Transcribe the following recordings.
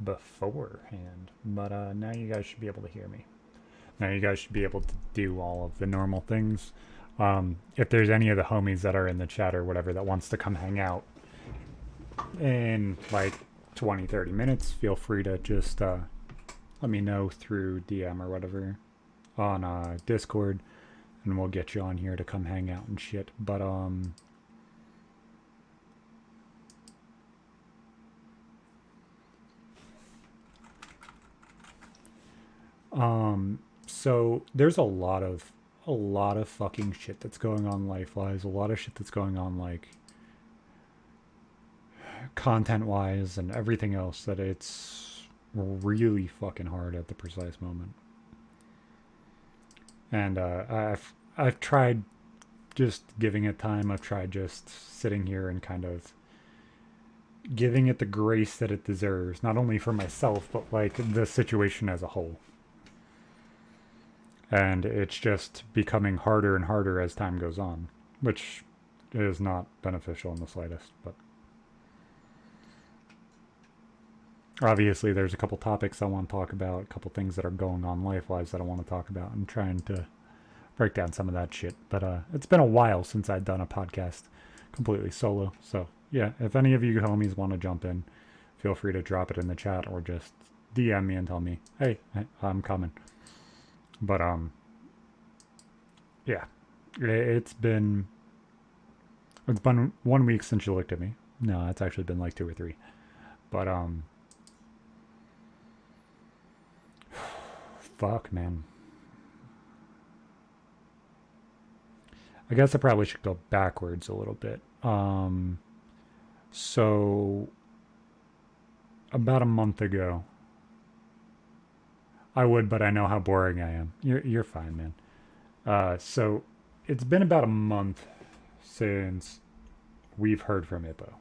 beforehand, but now you guys should be able to hear me. Now you guys should be able to do all of the normal things. If there's any of the homies that are in the chat or whatever that wants to come hang out in like 20-30 minutes, feel free to just let me know through DM or whatever on Discord, and we'll get you on here to come hang out and shit. But so there's a lot of fucking shit that's going on life-wise, a lot of shit that's going on like content-wise and everything else, that it's really fucking hard at the precise moment. And I've tried just giving it time. I've tried just sitting here and kind of giving it the grace that it deserves, not only for myself, but like the situation as a whole. And it's just becoming harder and harder as time goes on, which is not beneficial in the slightest. But obviously there's a couple topics I want to talk about, a couple things that are going on life-wise that I want to talk about. I'm trying to break down some of that shit. But it's been a while since I've done a podcast completely solo. So yeah, if any of you homies want to jump in, feel free to drop it in the chat or just DM me and tell me, hey, I'm coming. But yeah, it's been 1 week since you looked at me. No, it's actually been like 2 or 3. But fuck, man. I guess I probably should go backwards a little bit. So about a month ago, I would, but I know how boring I am. You're fine, man. So it's been about a month since we've heard from Ippo.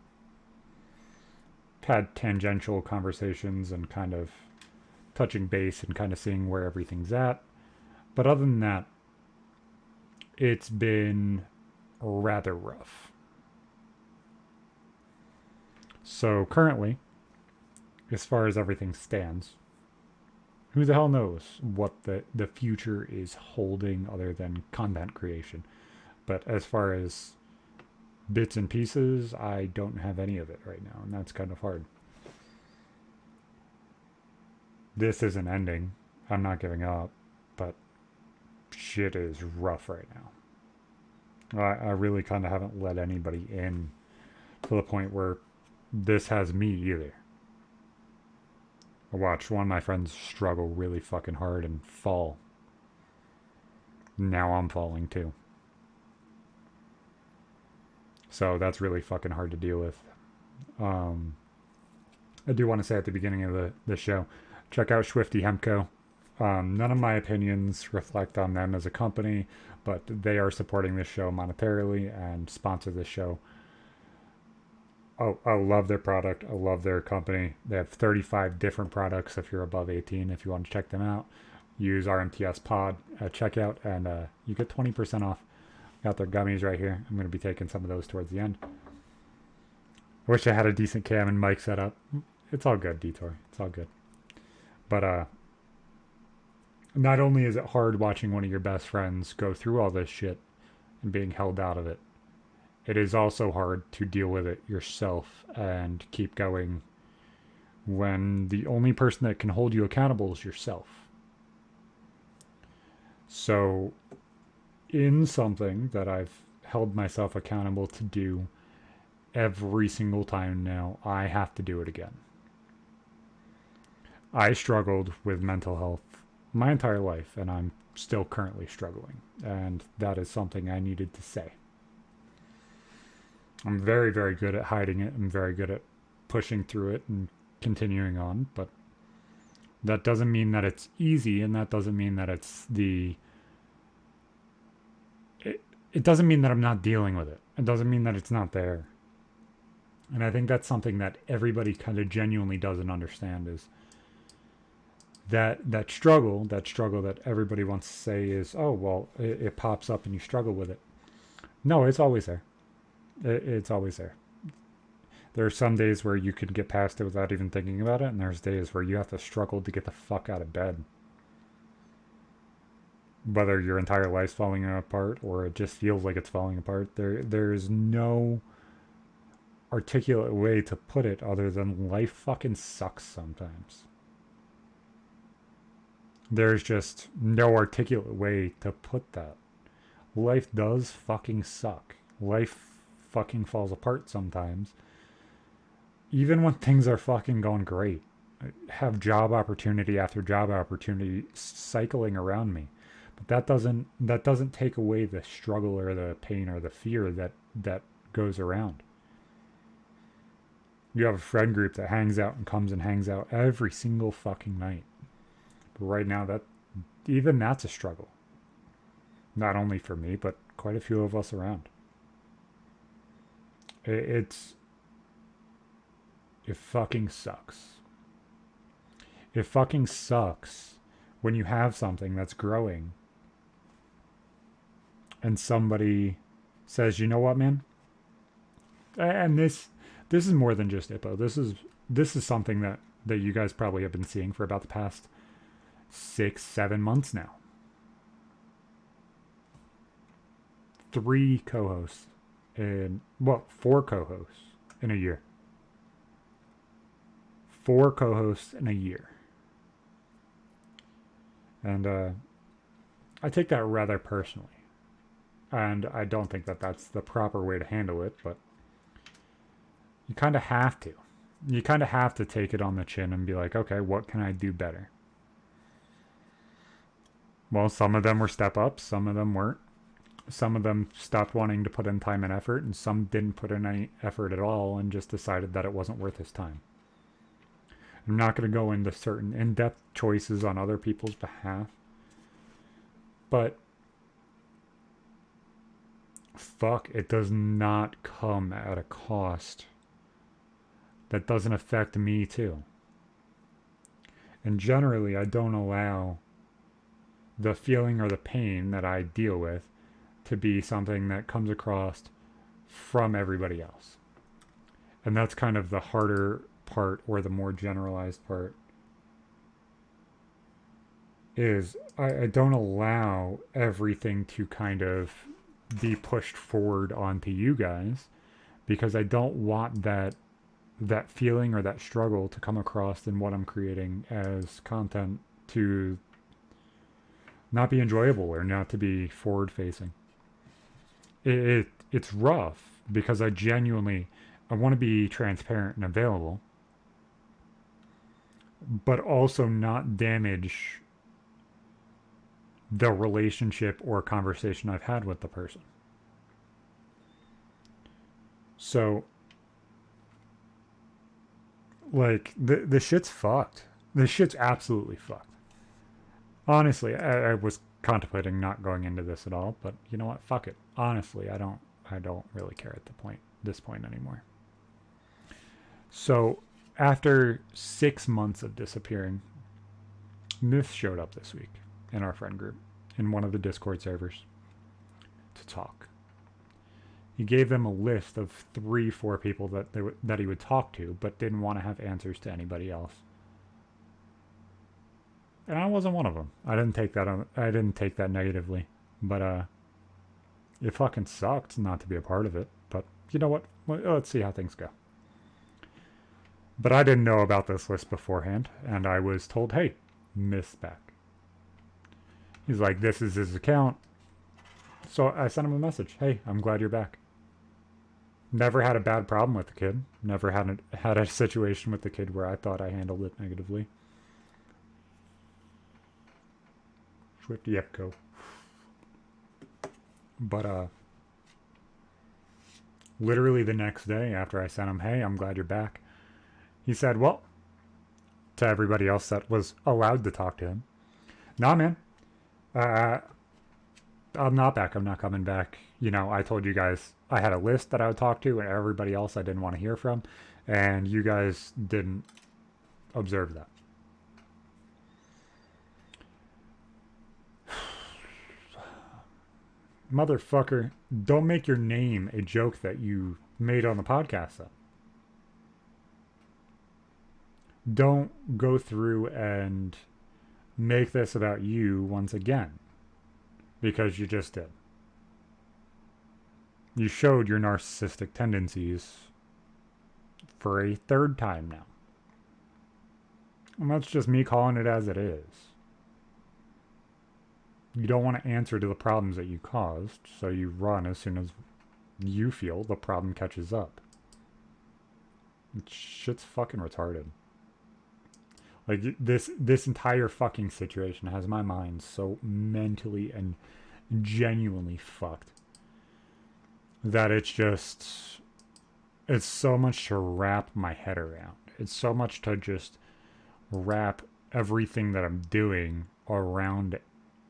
Had tangential conversations and kind of touching base and kind of seeing where everything's at. But other than that, it's been rather rough. So currently, as far as everything stands, who the hell knows what the future is holding other than content creation. But as far as bits and pieces, I don't have any of it right now, and that's kind of hard. This isn't ending. I'm not giving up, but shit is rough right now. I really kind of haven't let anybody in to the point where this has me either. I watched one of my friends struggle really fucking hard and fall. Now I'm falling too. So that's really fucking hard to deal with. I do want to say at the beginning of the show, check out Swifty Hemco. None of my opinions reflect on them as a company, but they are supporting this show monetarily and sponsor this show Oh, I love their product. I love their company. They have 35 different products if you're above 18. If you want to check them out, use RMTS pod at checkout and you get 20% off. Got their gummies right here. I'm going to be taking some of those towards the end. I wish I had a decent cam and mic set up. It's all good, Detour. It's all good. But not only is it hard watching one of your best friends go through all this shit and being held out of it, it is also hard to deal with it yourself and keep going when the only person that can hold you accountable is yourself. So, in something that I've held myself accountable to do every single time now, I have to do it again. I struggled with mental health my entire life, and I'm still currently struggling. And that is something I needed to say. I'm very, very good at hiding it. I'm very good at pushing through it and continuing on. But that doesn't mean that it's easy, and that doesn't mean that it's the... It doesn't mean that I'm not dealing with it. It doesn't mean that it's not there. And I think that's something that everybody kind of genuinely doesn't understand is that struggle that everybody wants to say is, oh, well, it pops up and you struggle with it. No, it's always there. It's always there. There are some days where you can get past it without even thinking about it, and there's days where you have to struggle to get the fuck out of bed. Whether your entire life's falling apart or it just feels like it's falling apart, there's no articulate way to put it other than life fucking sucks sometimes. There's just no articulate way to put that. Life does fucking suck. Life fucking falls apart sometimes. Even when things are fucking going great. I have job opportunity after job opportunity cycling around me. But that doesn't take away the struggle or the pain or the fear that goes around. You have a friend group that hangs out and comes and hangs out every single fucking night. But right now, that's a struggle. Not only for me, but quite a few of us around. It fucking sucks. It fucking sucks when you have something that's growing and somebody says, you know what, man? And this is more than just IPPO. This is something that you guys probably have been seeing for about the past 6-7 months now. 4 co-hosts in a year. 4 co-hosts in a year. And I take that rather personally. And I don't think that that's the proper way to handle it, but you kind of have to. You kind of have to take it on the chin and be like, okay, what can I do better? Well, some of them were step ups, some of them weren't. Some of them stopped wanting to put in time and effort, and some didn't put in any effort at all and just decided that it wasn't worth his time. I'm not going to go into certain in-depth choices on other people's behalf, but fuck, it does not come at a cost that doesn't affect me too. And generally, I don't allow the feeling or the pain that I deal with to be something that comes across from everybody else. And that's kind of the harder part, or the more generalized part, is I don't allow everything to kind of be pushed forward onto you guys, because I don't want that feeling or that struggle to come across in what I'm creating as content to not be enjoyable or not to be forward facing. It's rough because I want to be transparent and available, but also not damage the relationship or conversation I've had with the person. So, like, the shit's fucked. The shit's absolutely fucked. Honestly, I was contemplating not going into this at all, but you know what? Fuck it. Honestly, I don't really care at this point anymore. So after 6 months of disappearing, Myth showed up this week in our friend group in one of the Discord servers to talk. He gave them a list of 3-4 people that he would talk to, but didn't want to have answers to anybody else. And I wasn't one of them. I didn't take that negatively, but it fucking sucked not to be a part of it. But you know what? Let's see how things go. But I didn't know about this list beforehand, and I was told, hey, Myth's back. He's like, this is his account. So I sent him a message. Hey, I'm glad you're back. Never had a bad problem with the kid. Never had a situation with the kid where I thought I handled it negatively. Swift Yepco. But literally the next day after I sent him, hey, I'm glad you're back, he said, well, to everybody else that was allowed to talk to him, nah, man, I'm not back. I'm not coming back. You know, I told you guys I had a list that I would talk to, and everybody else I didn't want to hear from, and you guys didn't observe that. Motherfucker, don't make your name a joke that you made on the podcast, though. Don't go through and make this about you once again, because you just did. You showed your narcissistic tendencies for a third time now. And that's just me calling it as it is. You don't want to answer to the problems that you caused, so you run as soon as you feel the problem catches up. Shit's fucking retarded. Like, this entire fucking situation has my mind so mentally and genuinely fucked that it's so much to wrap my head around. It's so much to just wrap everything that I'm doing around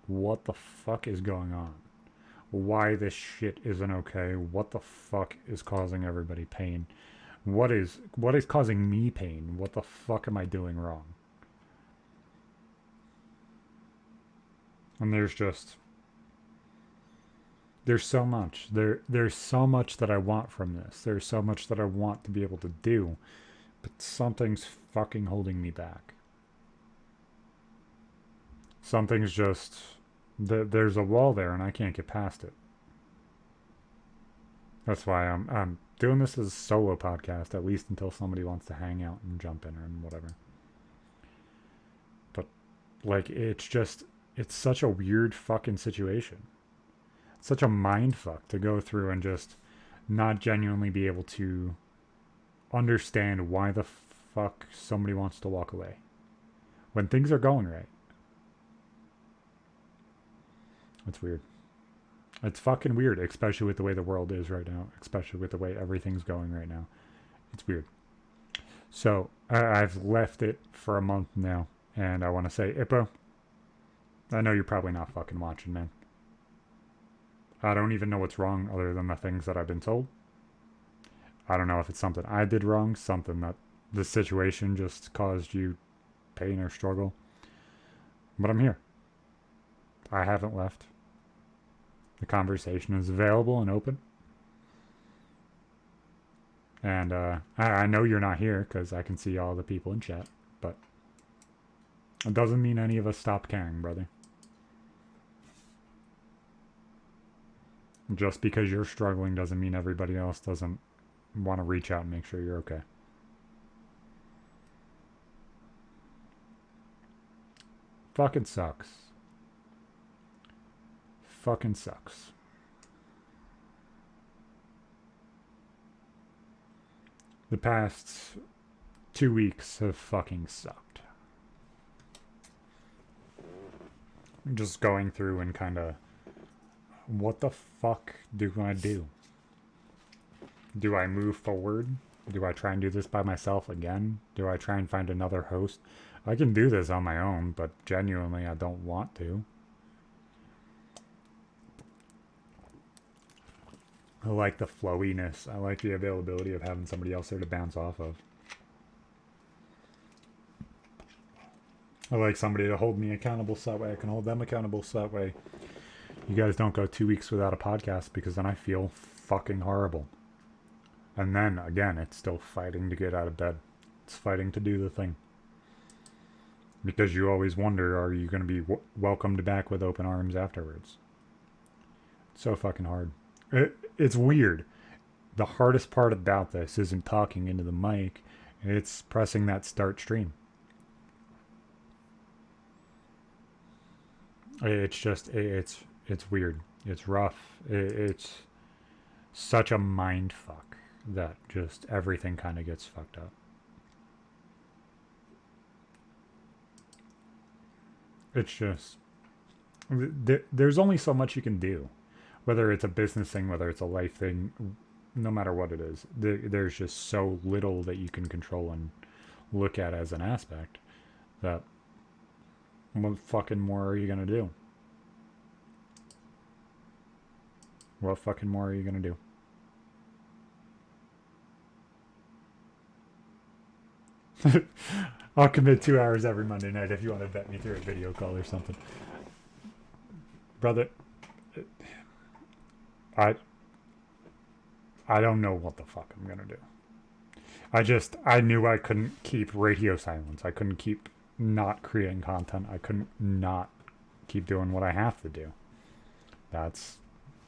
what the fuck is going on. Why this shit isn't okay. What the fuck is causing everybody pain. What is causing me pain? What the fuck am I doing wrong? And there's so much. There's so much that I want from this. There's so much that I want to be able to do. But something's fucking holding me back. Something's just... There's a wall there and I can't get past it. That's why I'm doing this as a solo podcast, at least until somebody wants to hang out and jump in or whatever. But, like, it's such a weird fucking situation. It's such a mind fuck to go through and just not genuinely be able to understand why the fuck somebody wants to walk away when things are going right. It's weird. It's fucking weird, especially with the way the world is right now, especially with the way everything's going right now. It's weird. So, I've left it for a month now, and I want to say, Ippo, I know you're probably not fucking watching, man. I don't even know what's wrong other than the things that I've been told. I don't know if it's something I did wrong, something that the situation just caused you pain or struggle. But I'm here. I haven't left. The conversation is available and open. And I know you're not here because I can see all the people in chat. But it doesn't mean any of us stopped caring, brother. Just because you're struggling doesn't mean everybody else doesn't want to reach out and make sure you're okay. Fucking sucks. Fucking sucks. The past 2 weeks have fucking sucked. I'm just going through and kind of, what the fuck do I do? Do I move forward? Do I try and do this by myself again? Do I try and find another host? I can do this on my own, but genuinely I don't want to. I like the flowiness. I like the availability of having somebody else there to bounce off of. I like somebody to hold me accountable so that way I can hold them accountable so that way you guys don't go 2 weeks without a podcast, because then I feel fucking horrible. And then again, it's still fighting to get out of bed. It's fighting to do the thing. Because you always wonder, are you going to be welcomed back with open arms afterwards? It's so fucking hard. It's weird. The hardest part about this isn't talking into the mic. It's pressing that start stream. It's just, it's weird. It's rough. It's such a mind fuck that just everything kind of gets fucked up. It's just, there's only so much you can do. Whether it's a business thing, whether it's a life thing, no matter what it is, there's just so little that you can control and look at as an aspect that what fucking more are you going to do? What fucking more are you going to do? I'll commit 2 hours every Monday night if you want to vet me through a video call or something. Brother, I don't know what the fuck I'm going to do. I knew I couldn't keep radio silence. I couldn't keep not creating content. I couldn't not keep doing what I have to do. That's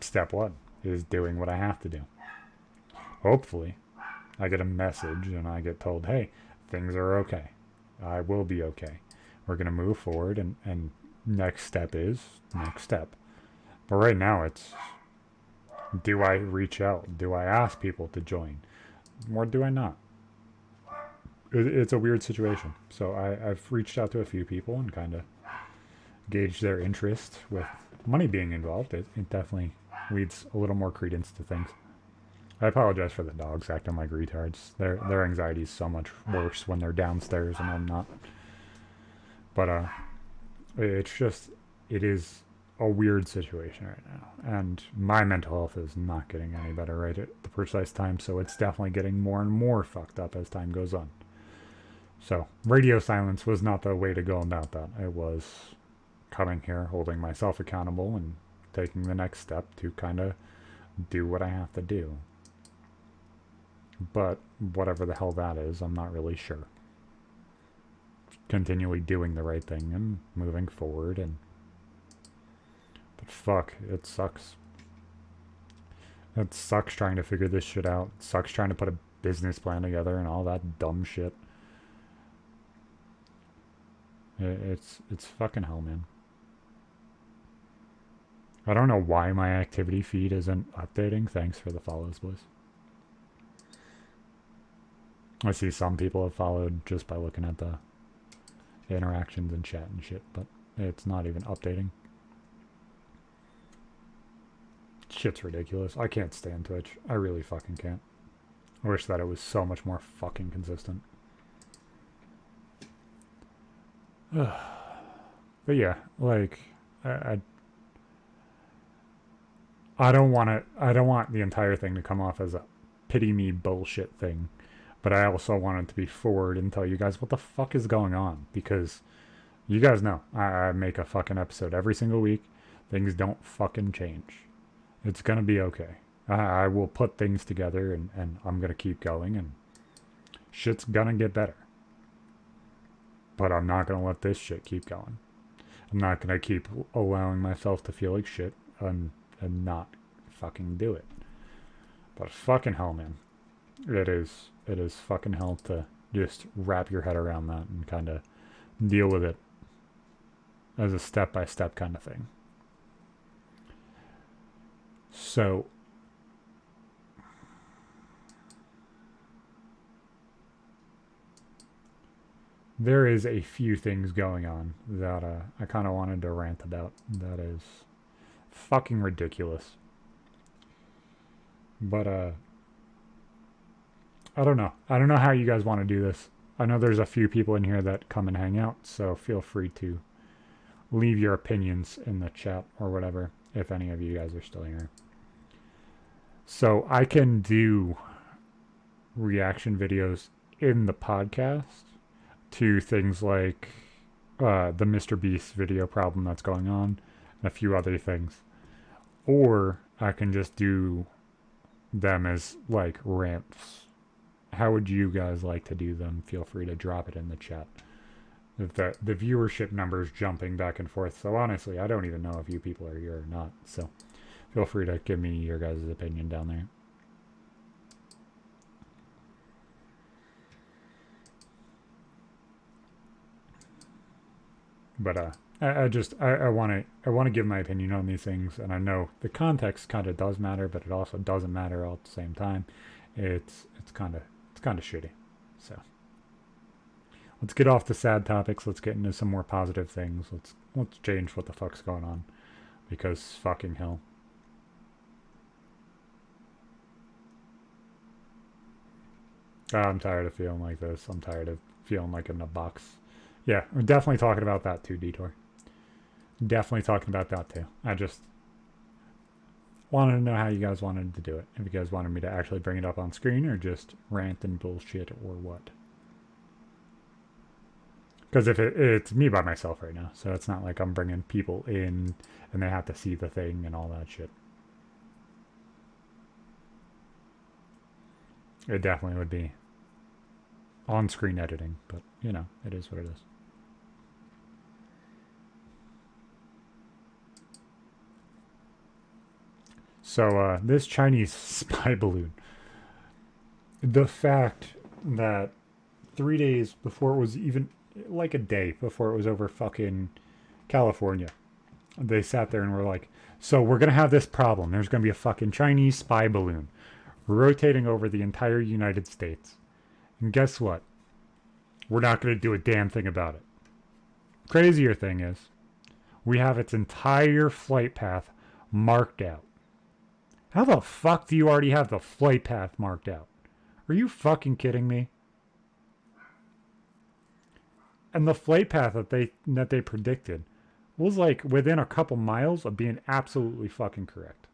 step one, is doing what I have to do. Hopefully, I get a message and I get told, hey, things are okay. I will be okay. We're going to move forward, and next step is next step. But right now it's, do I reach out? Do I ask people to join? Or do I not? It's a weird situation. So I've reached out to a few people and kind of gauged their interest. With money being involved, it definitely leads a little more credence to things. I apologize for the dogs acting like retards. Their anxiety is so much worse when they're downstairs and I'm not. But it's just, it is a weird situation right now, and my mental health is not getting any better right at the precise time, so it's definitely getting more and more fucked up as time goes on. So radio silence was not the way to go about that. It was coming here, holding myself accountable, and taking the next step to kind of do what I have to do. But whatever the hell that is, I'm not really sure. Continually doing the right thing and moving forward, and but fuck, it sucks. It sucks trying to figure this shit out. It sucks trying to put a business plan together and all that dumb shit. It's fucking hell, man. I don't know why my activity feed isn't updating. Thanks for the follows, boys. I see some people have followed just by looking at the interactions and chat and shit, but it's not even updating. Shit's ridiculous. I can't stand Twitch. I really fucking can't. I wish that it was so much more fucking consistent. But yeah, like, I don't want the entire thing to come off as a pity me bullshit thing, but I also want it to be forward and tell you guys what the fuck is going on, because you guys know I make a fucking episode every single week. Things don't fucking change. It's gonna be okay. I will put things together, and I'm gonna keep going, and shit's gonna get better. But I'm not gonna let this shit keep going. I'm not gonna keep allowing myself to feel like shit and not fucking do it. But fucking hell, man. It is fucking hell to just wrap your head around that and kind of deal with it as a step-by-step kind of thing. So there is a few things going on that I kind of wanted to rant about. That is fucking ridiculous. But I don't know. I don't know how you guys want to do this. I know there's a few people in here that come and hang out, so feel free to leave your opinions in the chat or whatever, if any of you guys are still here. So I can do reaction videos in the podcast to things like the Mr. Beast video problem that's going on, and a few other things. Or I can just do them as like rants. How would you guys like to do them? Feel free to drop it in the chat. The viewership numbers jumping back and forth. So honestly, I don't even know if you people are here or not. So feel free to give me your guys' opinion down there. But I want to give my opinion on these things, and I know the context kind of does matter, but it also doesn't matter all at the same time. It's kind of shitty. So let's get off the sad topics. Let's get into some more positive things. Let's change what the fuck's going on, because fucking hell. I'm tired of feeling like this. I'm tired of feeling like in a box. Yeah, we're definitely talking about that too, Detour. Definitely talking about that too. I just wanted to know how you guys wanted to do it. If you guys wanted me to actually bring it up on screen or just rant and bullshit or what. Because if it's me by myself right now, so it's not like I'm bringing people in and they have to see the thing and all that shit. It definitely would be on-screen editing, but you know, it is what it is. So this Chinese spy balloon, the fact that 3 days before it was even, like a day before it was over fucking California, they sat there and were like, so we're going to have this problem. There's going to be a fucking Chinese spy balloon rotating over the entire United States. And guess what? We're not going to do a damn thing about it. Crazier thing is, we have its entire flight path marked out. How the fuck do you already have the flight path marked out? Are you fucking kidding me? And the flight path that they predicted was like within a couple miles of being absolutely fucking correct.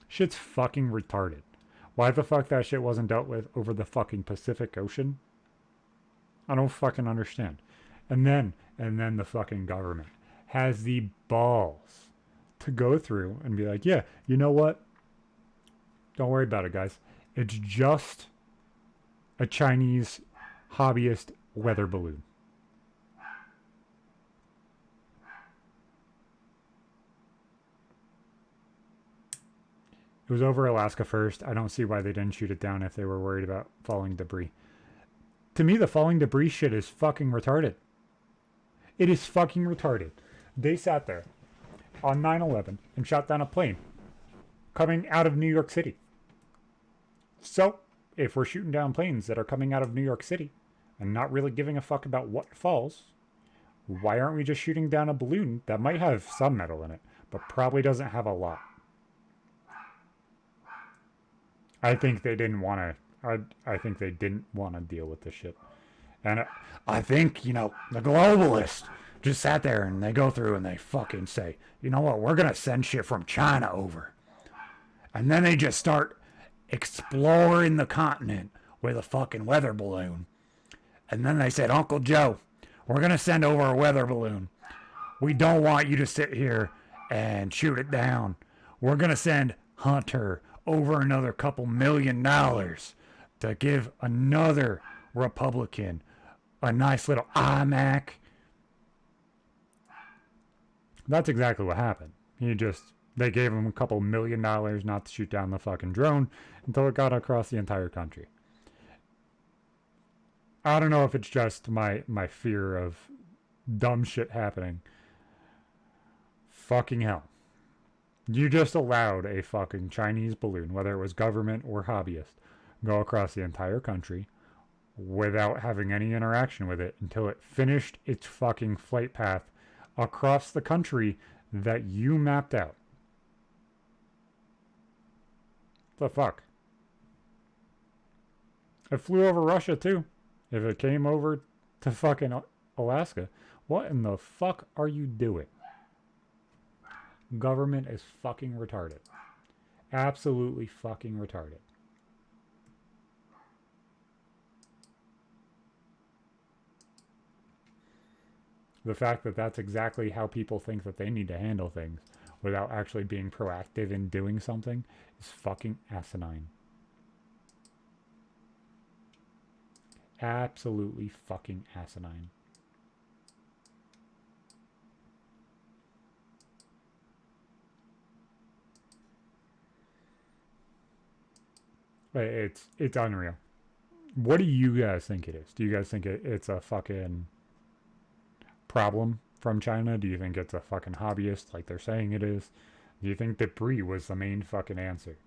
Shit's fucking retarded. Why the fuck that shit wasn't dealt with over the fucking Pacific Ocean? I don't fucking understand. And then the fucking government has the balls to go through and be like, yeah, you know what? Don't worry about it, guys. It's just a Chinese hobbyist weather balloon. It was over Alaska first. I don't see why they didn't shoot it down if they were worried about falling debris. To me, the falling debris shit is fucking retarded. It is fucking retarded. They sat there on 9/11 and shot down a plane coming out of New York City. So, if we're shooting down planes that are coming out of New York City and not really giving a fuck about what falls, why aren't we just shooting down a balloon that might have some metal in it, but probably doesn't have a lot? I think they didn't want to. I think they didn't want to deal with this shit. And I think, you know, the globalists just sat there and they go through and they fucking say, you know what, we're going to send shit from China over. And then they just start exploring the continent with a fucking weather balloon. And then they said, Uncle Joe, we're going to send over a weather balloon. We don't want you to sit here and shoot it down. We're going to send Hunter over another couple $1 million to give another Republican a nice little iMac. That's exactly what happened. They gave him a couple $1 million not to shoot down the fucking drone until it got across the entire country. I don't know if it's just my fear of dumb shit happening. Fucking hell. You just allowed a fucking Chinese balloon, whether it was government or hobbyist, go across the entire country without having any interaction with it until it finished its fucking flight path across the country that you mapped out. The fuck? It flew over Russia too. If it came over to fucking Alaska, what in the fuck are you doing? Government is fucking retarded. Absolutely fucking retarded. The fact that that's exactly how people think that they need to handle things without actually being proactive in doing something is fucking asinine. Absolutely fucking asinine. It's unreal. What do you guys think it is? Do you guys think it's a fucking problem from China? Do you think it's a fucking hobbyist like they're saying it is? Do you think debris was the main fucking answer?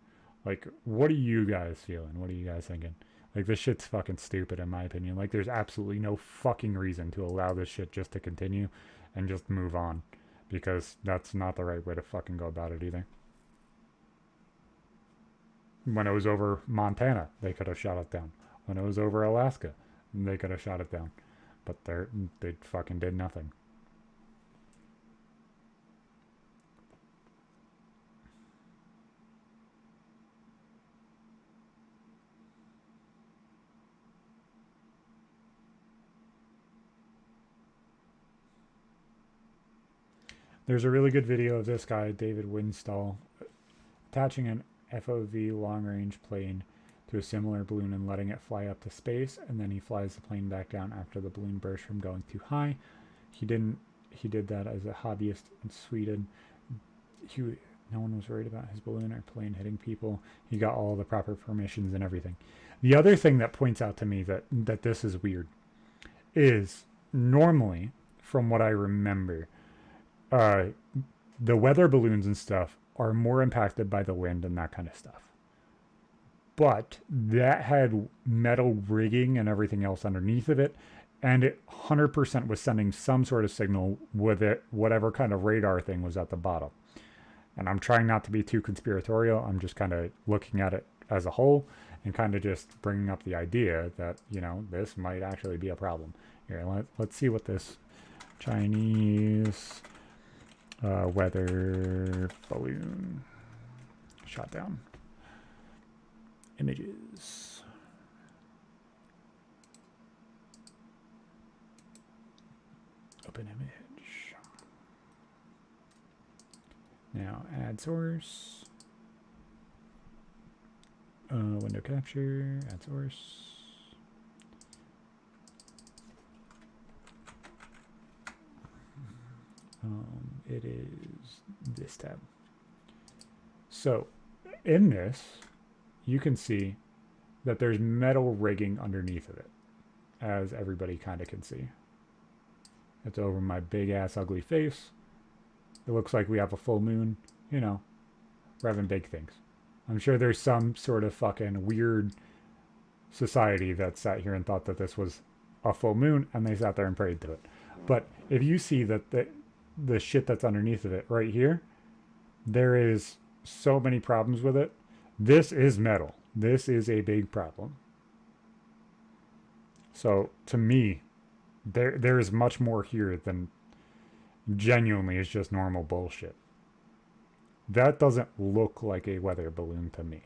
Like, what are you guys feeling? What are you guys thinking? Like, this shit's fucking stupid in my opinion. Like, there's absolutely no fucking reason to allow this shit just to continue and just move on. Because that's not the right way to fucking go about it either. When it was over Montana, they could have shot it down. When it was over Alaska, they could have shot it down. But they fucking did nothing. There's a really good video of this guy, David Winstall, attaching an FOV long-range plane to a similar balloon and letting it fly up to space, and then he flies the plane back down after the balloon burst from going too high. He did that as a hobbyist in Sweden. No one was worried about his balloon or plane hitting people. He got all the proper permissions and everything. The other thing that points out to me that this is weird is normally, from what I remember, the weather balloons and stuff are more impacted by the wind and that kind of stuff. But that had metal rigging and everything else underneath of it, and it 100% was sending some sort of signal with it, whatever kind of radar thing was at the bottom. And I'm trying not to be too conspiratorial. I'm just kind of looking at it as a whole and kind of just bringing up the idea that, you know, this might actually be a problem. Here, let's see what this Chinese weather balloon shot down. Images. Open image. Now add source. Window capture. Add source. It is this tab. So in this, you can see that there's metal rigging underneath of it, as everybody kind of can see. It's over my big ass ugly face. It looks like we have a full moon. You know, we're having big things. I'm sure there's some sort of fucking weird society that sat here and thought that this was a full moon, and they sat there and prayed to it. But if you see that the shit that's underneath of it right here, there is so many problems with it. This is metal. This is a big problem. So to me, there is much more here than genuinely is just normal bullshit. That doesn't look like a weather balloon to me.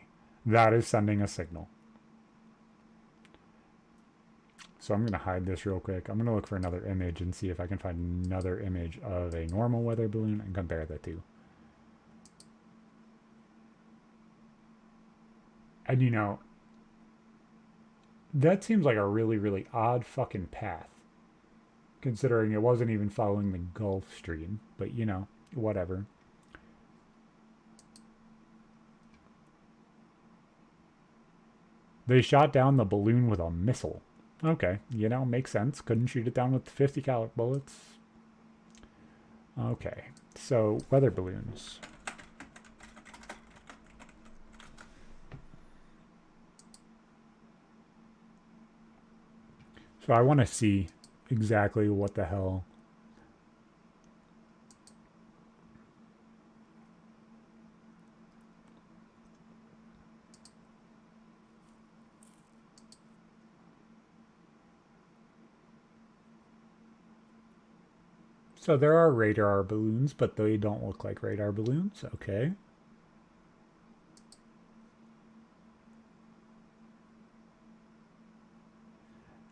That is sending a signal. So I'm going to hide this real quick. I'm going to look for another image and see if I can find another image of a normal weather balloon and compare the two. And you know, that seems like a really, really odd fucking path. Considering it wasn't even following the Gulf Stream. But you know, whatever. They shot down the balloon with a missile. Okay, you know, makes sense. Couldn't shoot it down with 50 caliber bullets. Okay, so weather balloons. So I want to see exactly what the hell. So there are radar balloons, but they don't look like radar balloons. Okay.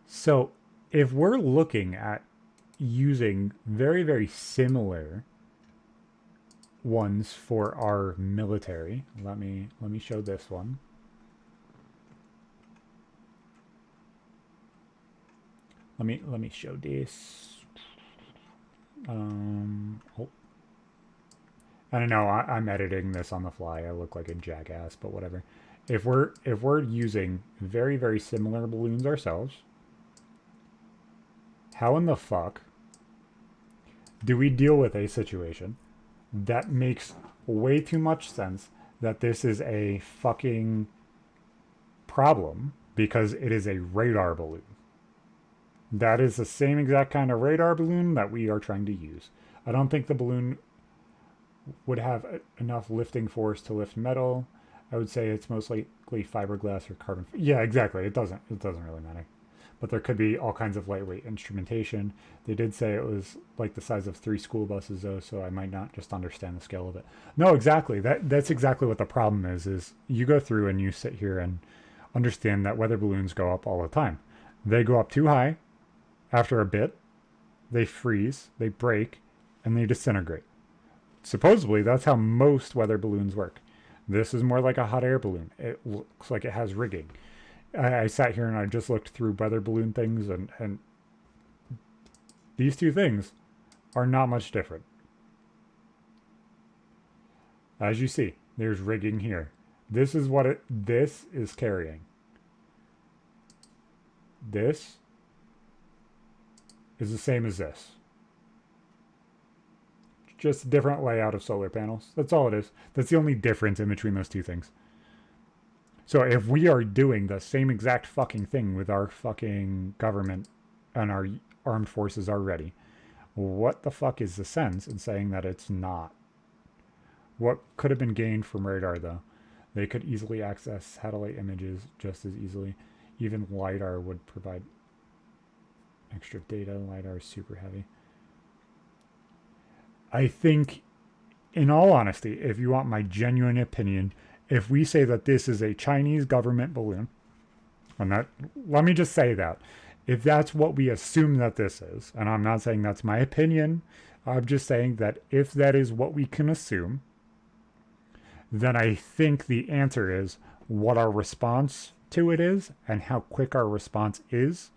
So if we're looking at using very, very similar ones for our military. Let me show this one. Let me show this. Oh. I don't know. I'm editing this on the fly. I look like a jackass, but whatever. If we're using very, very similar balloons ourselves, how in the fuck do we deal with a situation that makes way too much sense that this is a fucking problem because it is a radar balloon? That is the same exact kind of radar balloon that we are trying to use. I don't think the balloon would have enough lifting force to lift metal. I would say it's most likely fiberglass or carbon. Yeah, exactly. It doesn't really matter. But there could be all kinds of lightweight instrumentation. They did say it was like the size of 3 school buses, though, so I might not just understand the scale of it. No, exactly. That's exactly what the problem is you go through and you sit here and understand that weather balloons go up all the time. They go up too high. After a bit, they freeze, they break, and they disintegrate. Supposedly, that's how most weather balloons work. This is more like a hot air balloon. It looks like it has rigging. I sat here and I just looked through weather balloon things, and these two things are not much different. As you see, there's rigging here. This is what this is carrying. This is the same as this. Just a different layout of solar panels. That's all it is. That's the only difference in between those two things. So if we are doing the same exact fucking thing with our fucking government and our armed forces already, what the fuck is the sense in saying that it's not? What could have been gained from radar, though? They could easily access satellite images just as easily. Even LiDAR would provide extra data. LiDAR is super heavy. I think, in all honesty, if you want my genuine opinion, if we say that this is a Chinese government balloon, and that, let me just say that, if that's what we assume that this is, and I'm not saying that's my opinion, I'm just saying that if that is what we can assume, then I think the answer is what our response to it is and how quick our response is.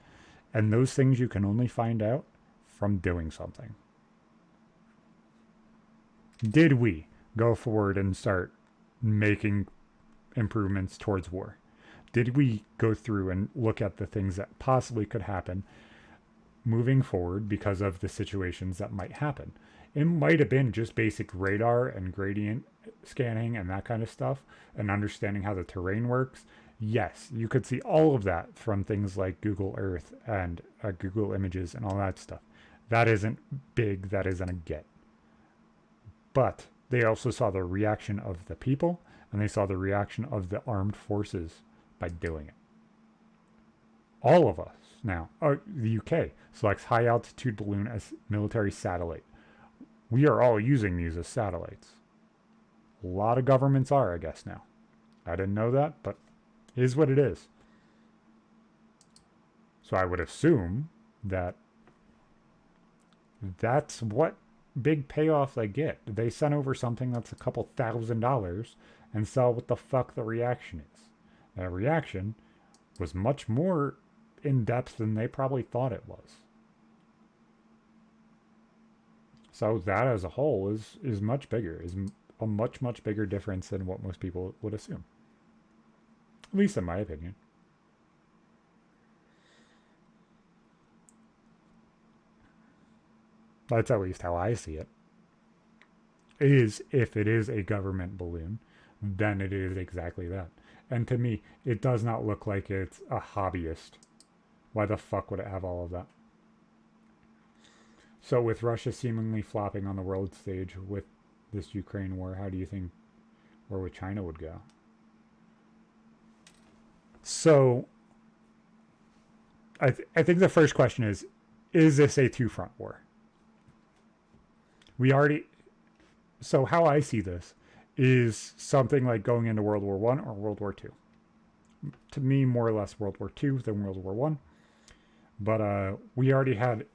And those things you can only find out from doing something. Did we go forward and start making improvements towards war? Did we go through and look at the things that possibly could happen moving forward because of the situations that might happen? It might have been just basic radar and gradient scanning and that kind of stuff and understanding how the terrain works. Yes, you could see all of that from things like Google Earth and Google Images and all that stuff. That isn't big, that isn't a get. But they also saw the reaction of the people and they saw the reaction of the armed forces by doing it. All of us now, the UK selects high altitude balloon as military satellite. We are all using these as satellites. A lot of governments are, I guess, now. I didn't know that, but it is what it is. So I would assume that that's what big payoff they get. They send over something that's a couple $1,000s and saw what the fuck the reaction is. That reaction was much more in depth than they probably thought it was. So that as a whole is much bigger, is a much, much bigger difference than what most people would assume. At least in my opinion. That's at least how I see it. If it is a government balloon, then it is exactly that. And to me, it does not look like it's a hobbyist. Why the fuck would it have all of that? So with Russia seemingly flopping on the world stage with this Ukraine war, how do you think war with China would go? So I think the first question is this a two-front war? So how I see this is something like going into World War I or World War II. To me, more or less World War II than World War I. But we already had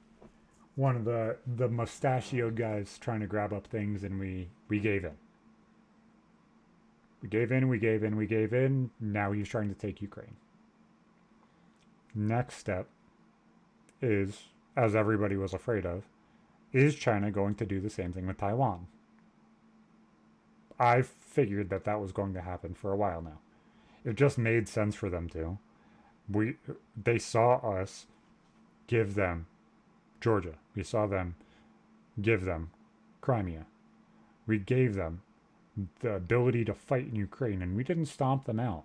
one of the mustachioed guys trying to grab up things, and we gave in. We gave in, we gave in, we gave in. Now he's trying to take Ukraine. Next step is, as everybody was afraid of, is China going to do the same thing with Taiwan? I figured that that was going to happen for a while now. It just made sense for them to. They saw us give them Georgia. We saw them give them Crimea. We gave them the ability to fight in Ukraine, and we didn't stomp them out.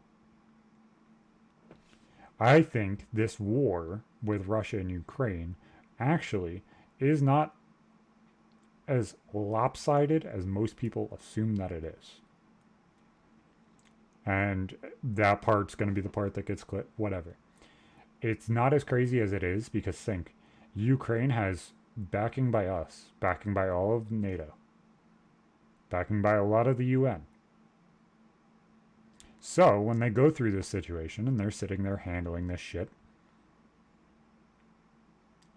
I think this war with Russia and Ukraine actually is not as lopsided as most people assume that it is. And that part's going to be the part that gets clipped, whatever. It's not as crazy as it is because think, Ukraine has backing by us, backing by all of NATO, backing by a lot of the UN. So when they go through this situation and they're sitting there handling this shit,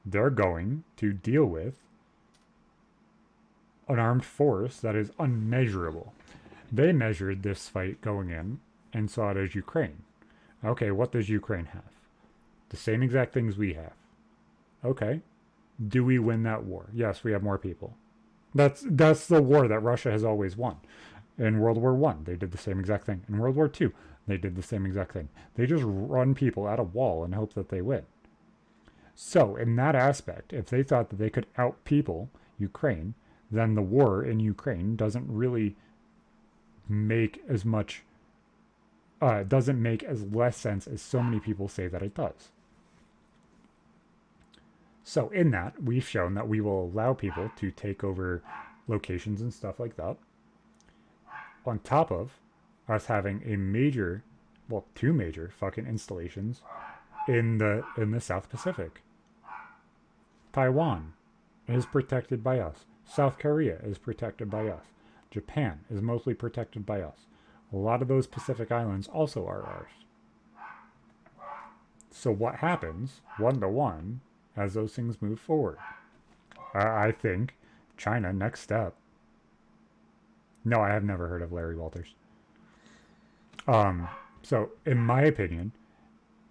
they're going to deal with an armed force that is unmeasurable. They measured this fight going in and saw it as Ukraine. Okay, what does Ukraine have? The same exact things we have. Okay. Do we win that war? Yes, we have more people. That's the war that Russia has always won. In World War One, they did the same exact thing. In World War Two, they did the same exact thing. They just run people at a wall and hope that they win. So, in that aspect, if they thought that they could outpeople Ukraine, then the war in Ukraine doesn't really make as much, doesn't make as less sense as so many people say that it does. So in that, we've shown that we will allow people to take over locations and stuff like that. On top of us having a major, well, two major fucking installations in the South Pacific. Taiwan is protected by us. South Korea is protected by us. Japan is mostly protected by us. A lot of those Pacific islands also are ours. So what happens, one to one, as those things move forward? I think China, next step. No, I have never heard of Larry Walters. So, in my opinion,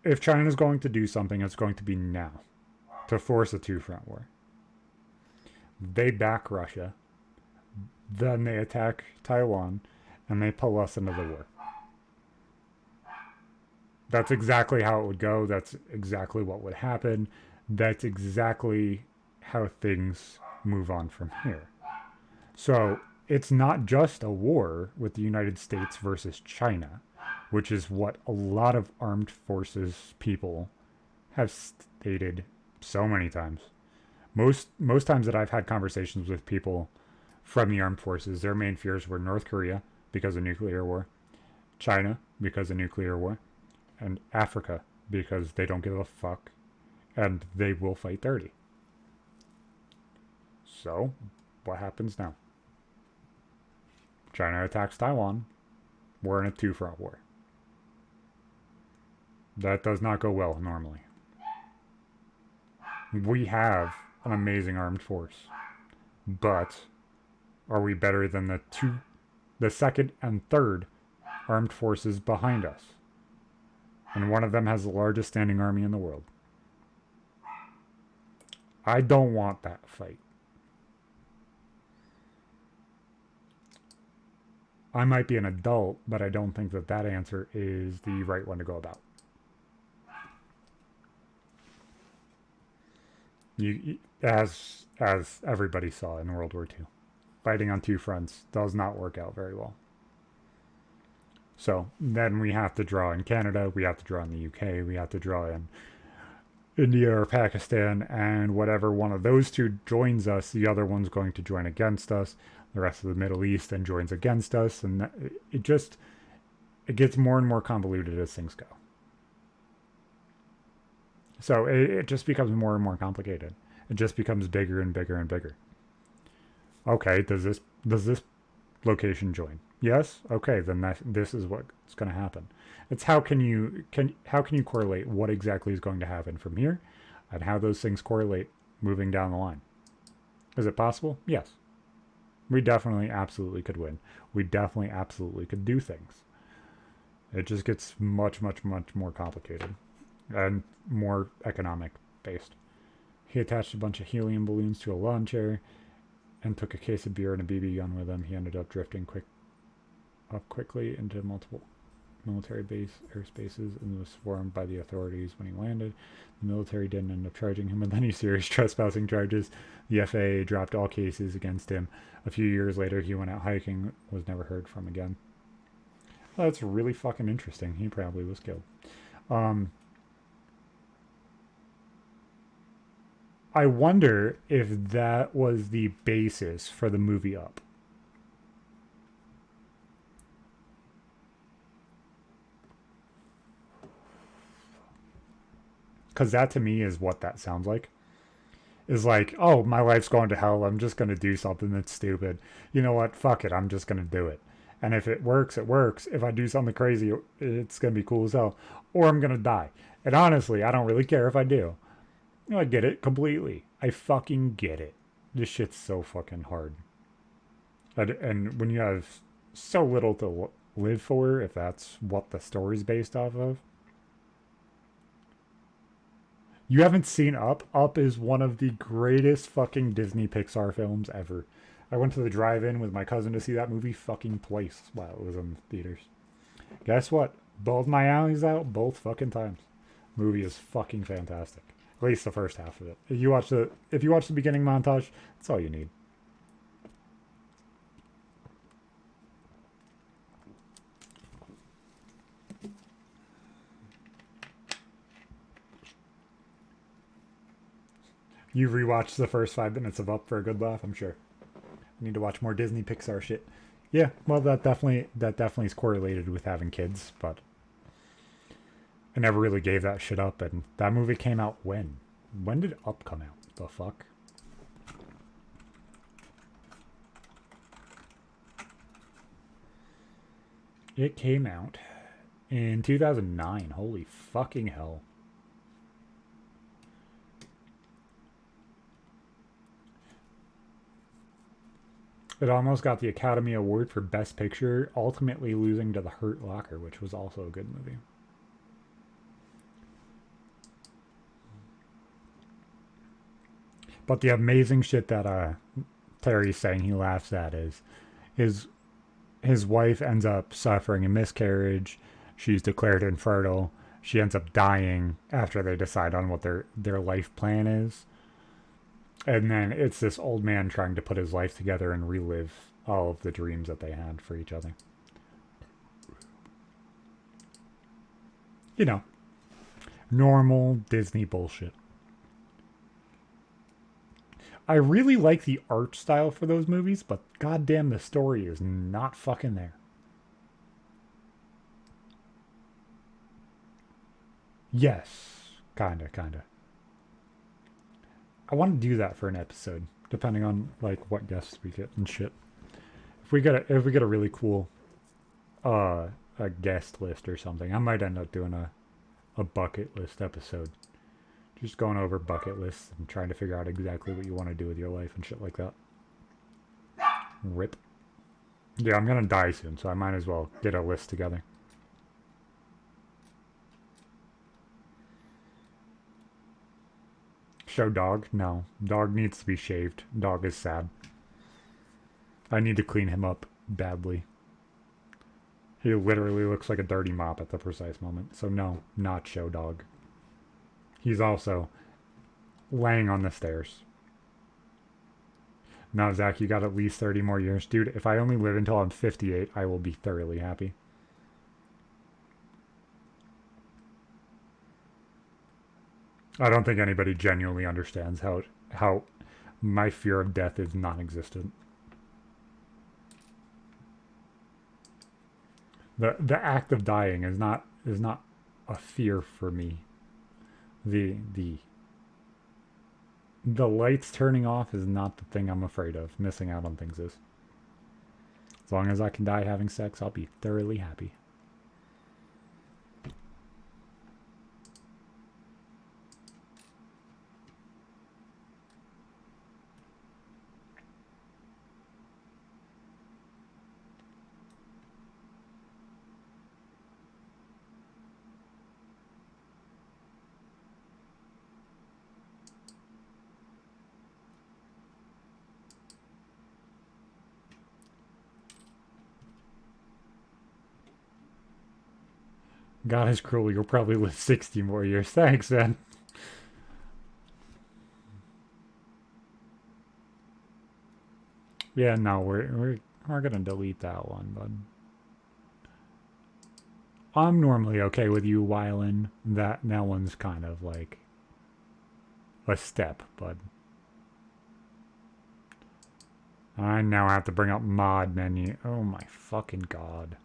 if China is going to do something, it's going to be now to force a two-front war. They back Russia, then they attack Taiwan, and they pull us into the war. That's exactly how it would go. That's exactly what would happen. That's exactly how things move on from here. So it's not just a war with the United States versus China, which is what a lot of armed forces people have stated so many times. Most times that I've had conversations with people from the armed forces, their main fears were North Korea because of nuclear war, China because of nuclear war, and Africa because they don't give a fuck and they will fight dirty. So, what happens now? China attacks Taiwan. We're in a two-front war. That does not go well normally. We have an amazing armed force, but are we better than the second and third armed forces behind us? And one of them has the largest standing army in the world. I don't want that fight. I might be an adult, but I don't think that that answer is the right one to go about. As everybody saw in World War II, fighting on two fronts does not work out very well. So then we have to draw in Canada, we have to draw in the UK, we have to draw in India or Pakistan, and whatever one of those two joins us, the other one's going to join against us. The rest of the Middle East then joins against us, and it gets more and more convoluted as things go. So it just becomes more and more complicated. It just becomes bigger and bigger and bigger. Okay, does this location join? Yes. Okay, then this is what's going to happen. It's how can you correlate what exactly is going to happen from here, and how those things correlate moving down the line. Is it possible? Yes. We definitely absolutely could win. We definitely absolutely could do things. It just gets much, much, much more complicated and more economic based. He attached a bunch of helium balloons to a lawn chair and took a case of beer and a BB gun with him. He ended up drifting quickly into multiple military base airspaces and was swarmed by the authorities when he landed. The military didn't end up charging him with any serious trespassing charges. The FAA dropped all cases against him. A few years later, he went out hiking, was never heard from again. Well, that's really fucking interesting. He probably was killed. I wonder if that was the basis for the movie Up. Because that to me is what that sounds like. Is like, oh, my life's going to hell. I'm just going to do something that's stupid. You know what? Fuck it. I'm just going to do it. And if it works, it works. If I do something crazy, it's going to be cool as hell. Or I'm going to die. And honestly, I don't really care if I do. I get it completely. I fucking get it. This shit's so fucking hard. And when you have so little to live for, if that's what the story's based off of. You haven't seen Up? Up is one of the greatest fucking Disney Pixar films ever. I went to the drive-in with my cousin to see that movie fucking twice while it was in theaters. Guess what? Bawled my alleys out both fucking times. Movie is fucking fantastic. At least the first half of it. If you watch the beginning montage, that's all you need. You rewatched the first 5 minutes of Up for a good laugh, I'm sure. I need to watch more Disney Pixar shit. Yeah, well, that definitely is correlated with having kids, but I never really gave that shit up. And that movie came out when? When did Up come out? The fuck? It came out in 2009. Holy fucking hell. It almost got the Academy Award for Best Picture, ultimately losing to The Hurt Locker, which was also a good movie. But the amazing shit that Terry's saying he laughs at is his wife ends up suffering a miscarriage. She's declared infertile. She ends up dying after they decide on what their life plan is. And then it's this old man trying to put his life together and relive all of the dreams that they had for each other. You know, normal Disney bullshit. I really like the art style for those movies, but goddamn, the story is not fucking there. Yes, kinda. I want to do that for an episode, depending on like what guests we get and shit. If we get a really cool a guest list or something, I might end up doing a bucket list episode. Just going over bucket lists and trying to figure out exactly what you want to do with your life and shit like that. Rip. Yeah, I'm gonna die soon, so I might as well get a list together. Show dog? No. Dog needs to be shaved. Dog is sad. I need to clean him up badly. He literally looks like a dirty mop at the precise moment. So no, not show dog. He's also laying on the stairs. Now, Zach, you got at least 30 more years. Dude, if I only live until I'm 58, I will be thoroughly happy. I don't think anybody genuinely understands how my fear of death is non-existent. The act of dying is not a fear for me. The lights turning off is not the thing I'm afraid of. Missing out on things is. As long as I can die having sex, I'll be thoroughly happy. God is cruel. You'll probably live 60 more years. Thanks, man. Yeah, no, we're gonna delete that one, bud. I'm normally okay with you whiling. That one's kind of like a step, bud. I now have to bring up mod menu. Oh my fucking god.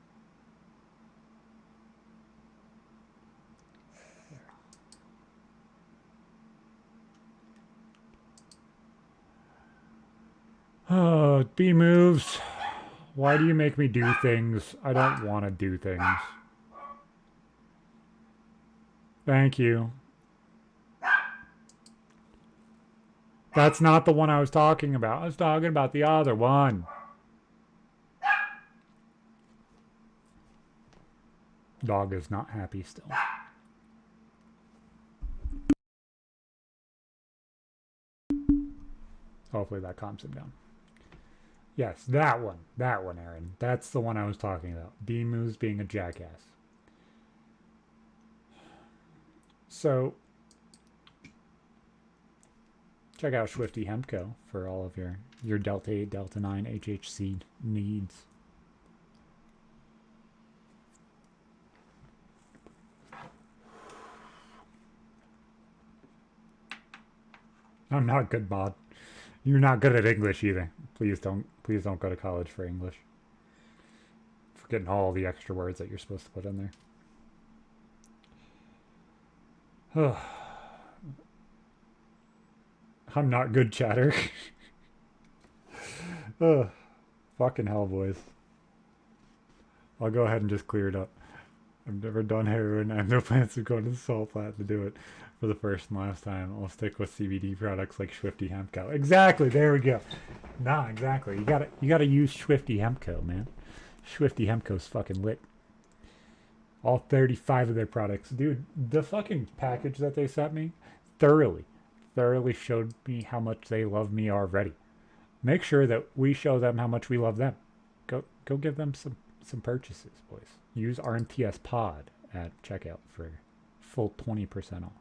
Oh, B moves. Why do you make me do things? I don't want to do things. Thank you. That's not the one I was talking about. I was talking about the other one. Dog is not happy still. Hopefully that calms him down. Yes, that one. That one, Aaron. That's the one I was talking about. B-Moose being a jackass. So, check out Swifty Hempco for all of your Delta 8, Delta 9 HHC needs. I'm not good, mod. You're not good at English either. Please don't go to college for English. Forgetting all the extra words that you're supposed to put in there. I'm not good, chatter. Fucking hell, boys. I'll go ahead and just clear it up. I've never done heroin. I have no plans to go to the salt plant to do it for the first and last time. I'll stick with CBD products like Swifty Hempco. Exactly. There we go. Nah, exactly. You gotta use Swifty Hempco, man. Swifty Hempco's fucking lit. All 35 of their products. Dude, the fucking package that they sent me thoroughly showed me how much they love me already. Make sure that we show them how much we love them. Go give them some purchases, boys. Use RMTS pod at checkout for full 20% off.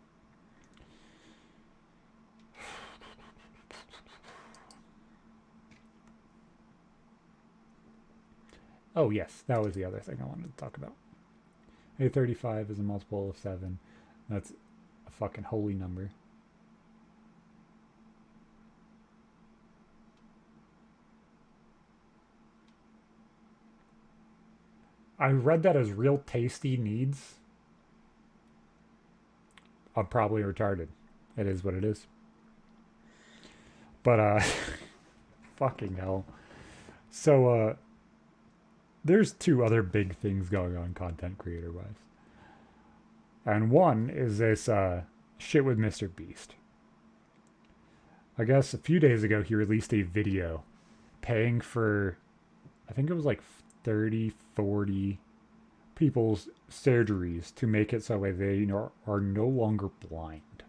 Oh yes, that was the other thing I wanted to talk about. A35 is a multiple of 7. That's a fucking holy number. I read that as real tasty needs. I'm probably retarded. It is what it is. But, fucking hell. So, there's 2 other big things going on content creator-wise. And one is this, shit with Mr. Beast. I guess a few days ago he released a video paying for, I think it was like 30, 40 people's surgeries to make it so they are no longer blind.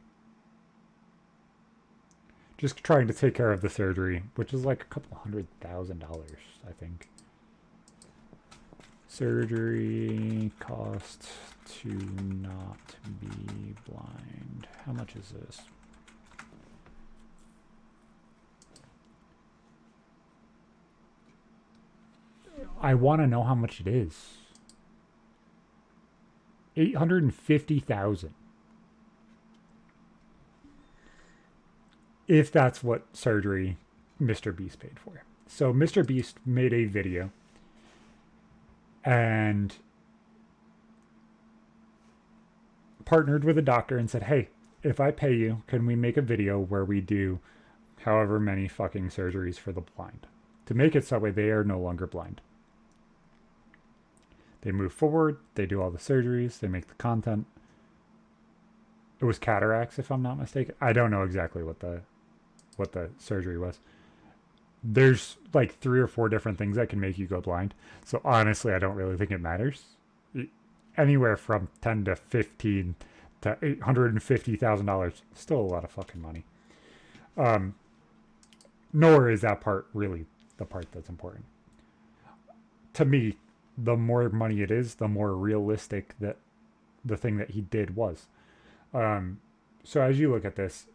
Just trying to take care of the surgery, which is like a couple $100,000, I think. Surgery cost to not be blind. How much is this? I want to know how much it is. 850,000. If that's what surgery Mr. Beast paid for. So Mr. Beast made a video and partnered with a doctor and said, hey, if I pay you, can we make a video where we do however many fucking surgeries for the blind to make it so they are no longer blind. They move forward, they do all the surgeries, they make the content. It was cataracts, if I'm not mistaken. I don't know exactly what the surgery was. There's like 3 or 4 different things that can make you go blind. So honestly, I don't really think it matters. Anywhere from 10 to 15 to $850,000, still a lot of fucking money. Nor is that part really the part that's important. To me, the more money it is, the more realistic that the thing that he did was. So as you look at this,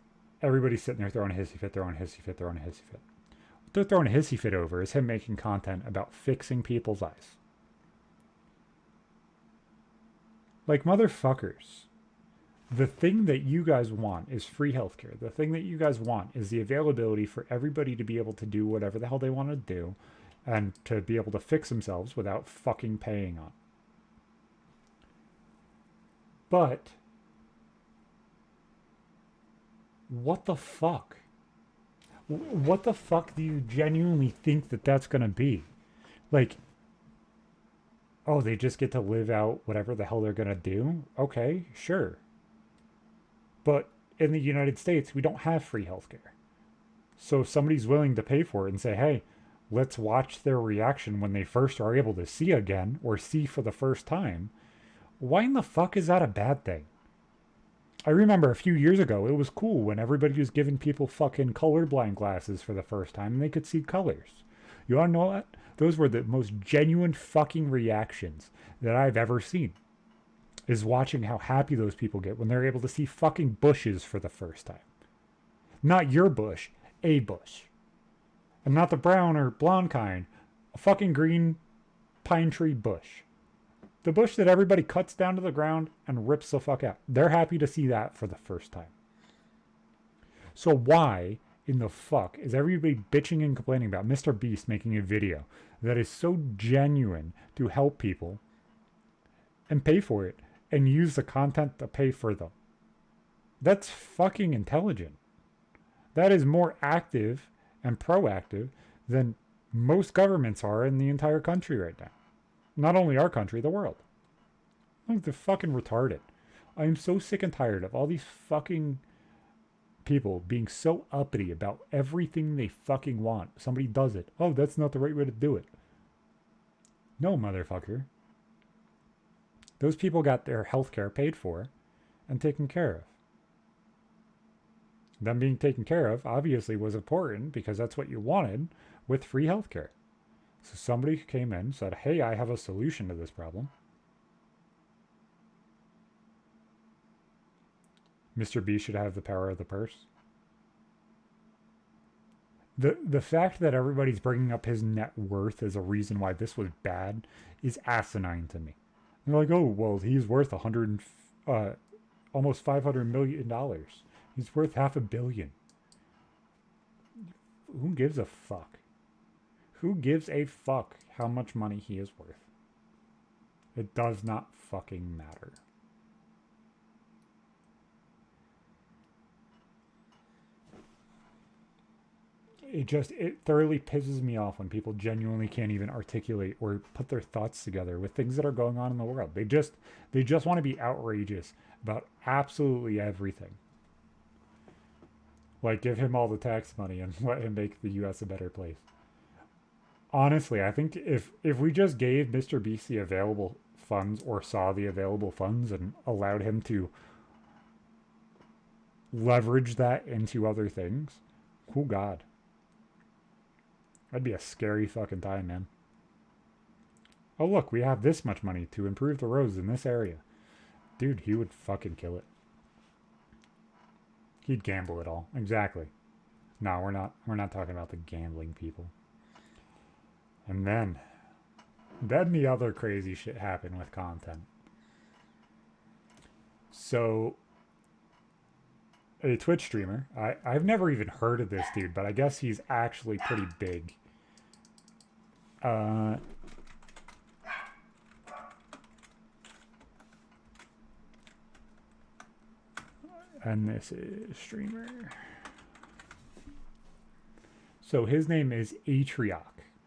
everybody's sitting there throwing a hissy fit, throwing a hissy fit, throwing a hissy fit. What they're throwing a hissy fit over is him making content about fixing people's eyes. Like, motherfuckers, the thing that you guys want is free healthcare. The thing that you guys want is the availability for everybody to be able to do whatever the hell they want to do and to be able to fix themselves without fucking paying on. But what the fuck? What the fuck do you genuinely think that that's going to be? Like, oh, they just get to live out whatever the hell they're going to do? Okay, sure. But in the United States, we don't have free healthcare. So if somebody's willing to pay for it and say, hey, let's watch their reaction when they first are able to see again or see for the first time, why in the fuck is that a bad thing? I remember a few years ago, it was cool when everybody was giving people fucking colorblind glasses for the first time and they could see colors. You wanna know what? Those were the most genuine fucking reactions that I've ever seen. Is watching how happy those people get when they're able to see fucking bushes for the first time. Not your bush, a bush. And not the brown or blonde kind, a fucking green pine tree bush. The bush that everybody cuts down to the ground and rips the fuck out. They're happy to see that for the first time. So why in the fuck is everybody bitching and complaining about Mr. Beast making a video that is so genuine to help people and pay for it and use the content to pay for them? That's fucking intelligent. That is more active and proactive than most governments are in the entire country right now. Not only our country, the world. Like, they're fucking retarded. I am so sick and tired of all these fucking people being so uppity about everything they fucking want. Somebody does it. Oh, that's not the right way to do it. No, motherfucker. Those people got their healthcare paid for and taken care of. Them being taken care of obviously was important because that's what you wanted with free healthcare. So somebody came in and said, hey, I have a solution to this problem. Mr. B should have the power of the purse. The fact that everybody's bringing up his net worth as a reason why this was bad is asinine to me. They're like, oh, well, he's worth almost $500 million. He's worth $500 million. Who gives a fuck? Who gives a fuck how much money he is worth? It does not fucking matter. It thoroughly pisses me off when people genuinely can't even articulate or put their thoughts together with things that are going on in the world. They just want to be outrageous about absolutely everything. Like, give him all the tax money and let him make the U.S. a better place. Honestly, I think if we just gave Mr. Beast the available funds or saw the available funds and allowed him to leverage that into other things, oh God. That'd be a scary fucking time, man. Oh, look, we have this much money to improve the roads in this area. Dude, he would fucking kill it. He'd gamble it all. Exactly. No, we're not talking about the gambling people. And then the other crazy shit happened with content. So, a Twitch streamer, I've never even heard of this dude, but I guess he's actually pretty big. And this is streamer. So his name is Atrioc.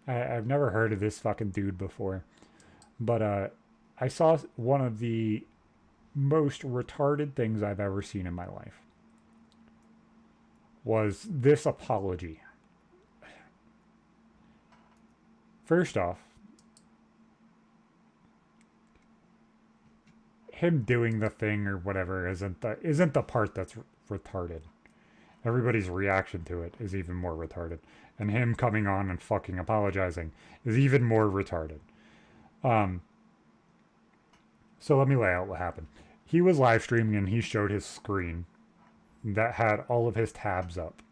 I've never heard of this fucking dude before. But I saw one of the most retarded things I've ever seen in my life. Was this apology. First off, him doing the thing or whatever isn't the part that's retarded. Everybody's reaction to it is even more retarded. And him coming on and fucking apologizing is even more retarded. So let me lay out what happened. he was live streaming and he showed his screen that had all of his tabs up.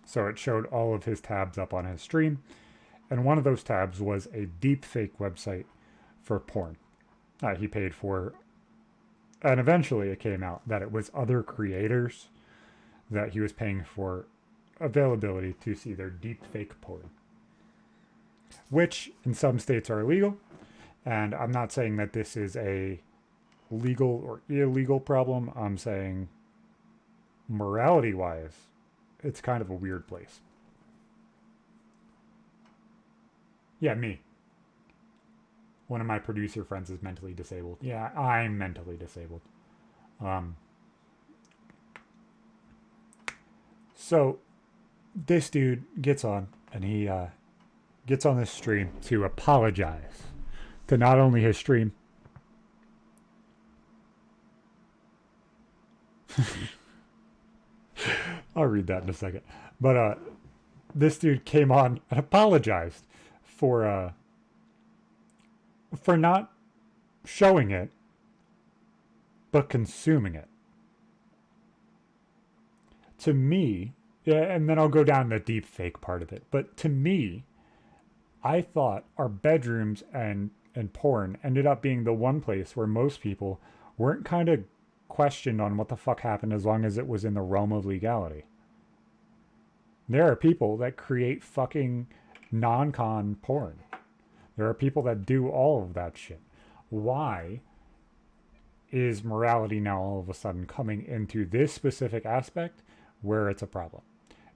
So it showed all of his tabs up on his stream. And one of those tabs was a deepfake website for porn that he paid for. And eventually it came out that it was other creators that he was paying for availability to see their deepfake porn, which in some states are illegal. And I'm not saying that this is a legal or illegal problem. I'm saying morality wise, it's kind of a weird place. Yeah, me. One of my producer friends is mentally disabled. Yeah, I'm mentally disabled. So this dude gets on and he gets on this stream to apologize to not only his stream. I'll read that in a second. But this dude came on and apologized for not showing it, but consuming it. To me, yeah, and then I'll go down the deep fake part of it. But to me, I thought our bedrooms and porn ended up being the one place where most people weren't kind of questioned on what the fuck happened as long as it was in the realm of legality. There are people that create fucking non-con porn. There are people that do all of that shit. Why is morality now all of a sudden coming into this specific aspect where it's a problem?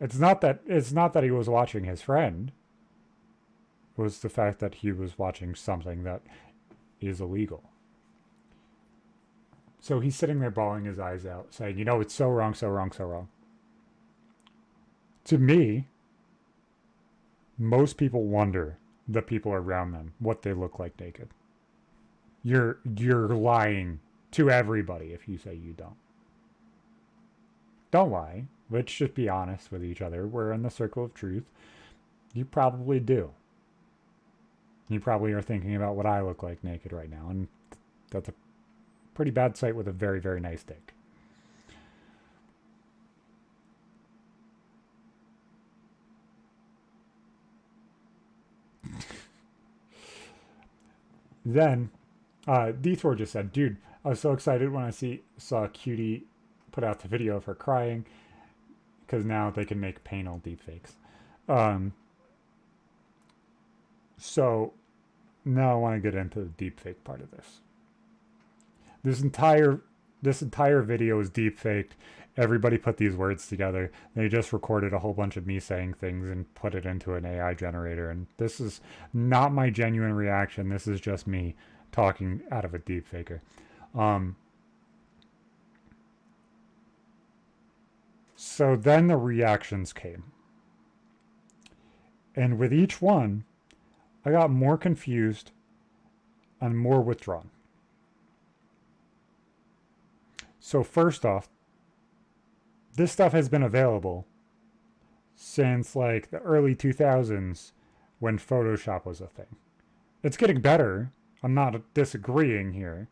It's not that he was watching his friend. It was the fact that he was watching something that is illegal. So he's sitting there bawling his eyes out, saying, it's so wrong, so wrong, so wrong. To me, most people wonder the people around them, what they look like naked. You're lying to everybody if you say you don't. Don't lie. Let's just be honest with each other. We're in the circle of truth. You probably do. You probably are thinking about what I look like naked right now, and that's a pretty bad sight with a very, very nice dick. Then, D-Thor just said, dude, I was so excited when I saw Cutie put out the video of her crying, because now they can make painful deepfakes. So, now I want to get into the deepfake part of this. This entire video is deepfaked. Everybody put these words together. They just recorded a whole bunch of me saying things and put it into an AI generator. And this is not my genuine reaction. This is just me talking out of a deepfaker. So then the reactions came. And with each one, I got more confused and more withdrawn. So first off, this stuff has been available since like the early 2000s when Photoshop was a thing. It's getting better. I'm not disagreeing here.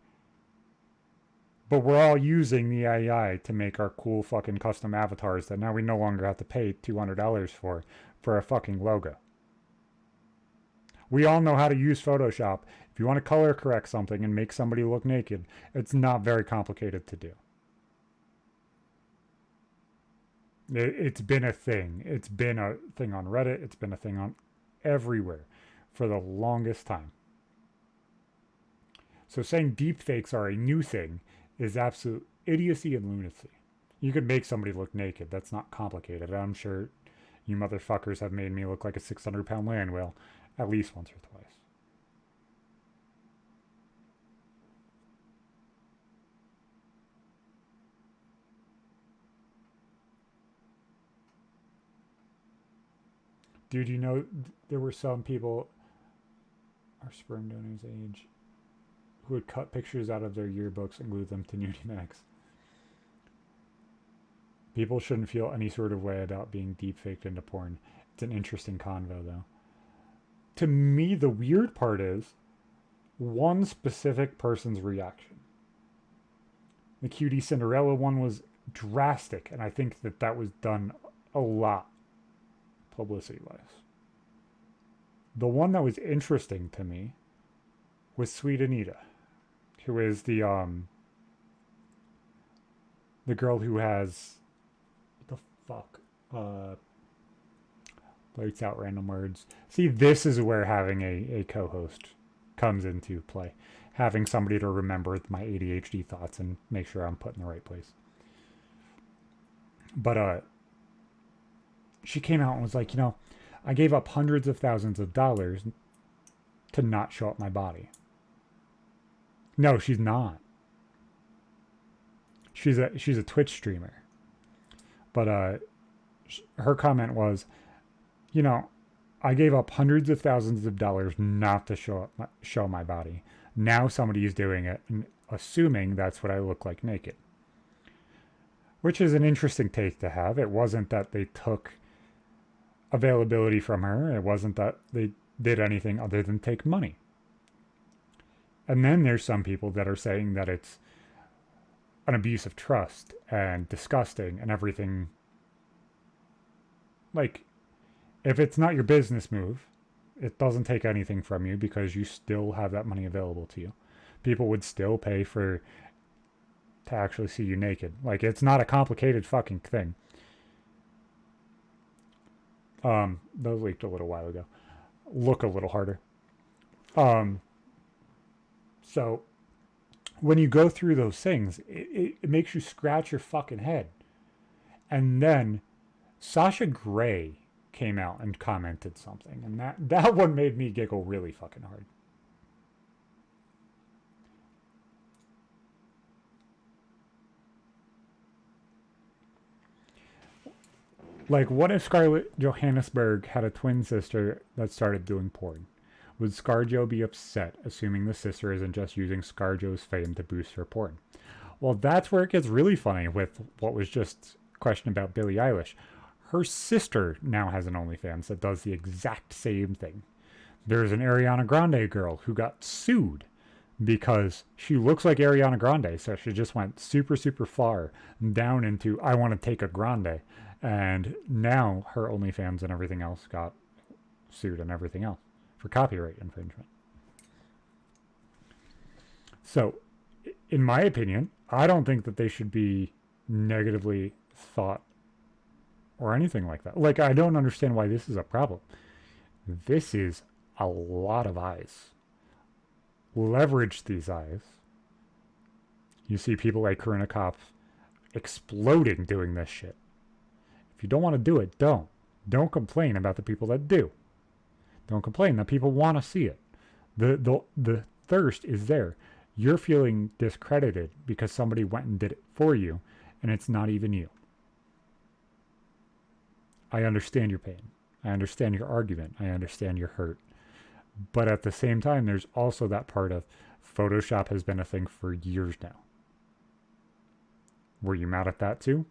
But we're all using the AI to make our cool fucking custom avatars that now we no longer have to pay $200 for a fucking logo. We all know how to use Photoshop. If you want to color correct something and make somebody look naked, it's not very complicated to do. It's been a thing. It's been a thing on Reddit. It's been a thing on everywhere for the longest time. So saying deepfakes are a new thing is absolute idiocy and lunacy. You could make somebody look naked. That's not complicated. I'm sure you motherfuckers have made me look like a 600-pound land whale at least once or twice. Dude, you know, there were some people, our sperm donors' age, who would cut pictures out of their yearbooks and glue them to nudie mags. People shouldn't feel any sort of way about being deepfaked into porn. It's an interesting convo, though. To me, the weird part is one specific person's reaction. The Cutie Cinderella one was drastic, and I think that that was done a lot publicity-wise. The one that was interesting to me was Sweet Anita, who is the girl who has what the fuck lights out random words. See, this is where having a co-host comes into play. Having somebody to remember my ADHD thoughts and make sure I'm put in the right place. But she came out and was like, I gave up hundreds of thousands of dollars to not show up my body. No, she's not. She's a Twitch streamer. But her comment was, I gave up hundreds of thousands of dollars not to show my body. Now somebody is doing it and assuming that's what I look like naked. Which is an interesting take to have. It wasn't that they took availability from her. It wasn't that they did anything other than take money. And then there's some people that are saying that it's an abuse of trust and disgusting and everything. Like, if it's not your business move, it doesn't take anything from you because you still have that money available to you. People would still pay to actually see you naked. Like, it's not a complicated fucking thing. Those leaked a little while ago. Look a little harder. So when you go through those things, it makes you scratch your fucking head. And then Sasha Grey came out and commented something, and that one made me giggle really fucking hard. Like, what if Scarlett Johannesburg had a twin sister that started doing porn? Would ScarJo be upset, assuming the sister isn't just using ScarJo's fame to boost her porn? Well, that's where it gets really funny with what was just a question about Billie Eilish. Her sister now has an OnlyFans that does the exact same thing. There's an Ariana Grande girl who got sued because she looks like Ariana Grande, so she just went super, super far down into, I want to take a Grande. And now her OnlyFans and everything else got sued and everything else for copyright infringement. So, in my opinion, I don't think that they should be negatively thought or anything like that. Like, I don't understand why this is a problem. This is a lot of eyes. Leverage these eyes. You see people like Karina Kopp exploding doing this shit. If you don't want to do it, don't. Don't complain about the people that do. Don't complain that people want to see it. The thirst is there. You're feeling discredited because somebody went and did it for you, and it's not even you. I understand your pain. I understand your argument. I understand your hurt. But at the same time, there's also that part of Photoshop has been a thing for years now. Were you mad at that too?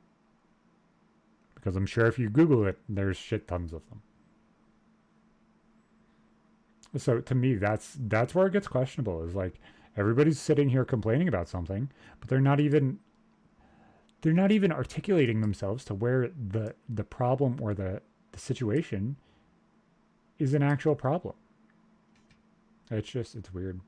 Because I'm sure if you Google it, there's shit tons of them. So to me, that's where it gets questionable. Is like everybody's sitting here complaining about something, but they're not even articulating themselves to where the problem or the situation is an actual problem. It's weird.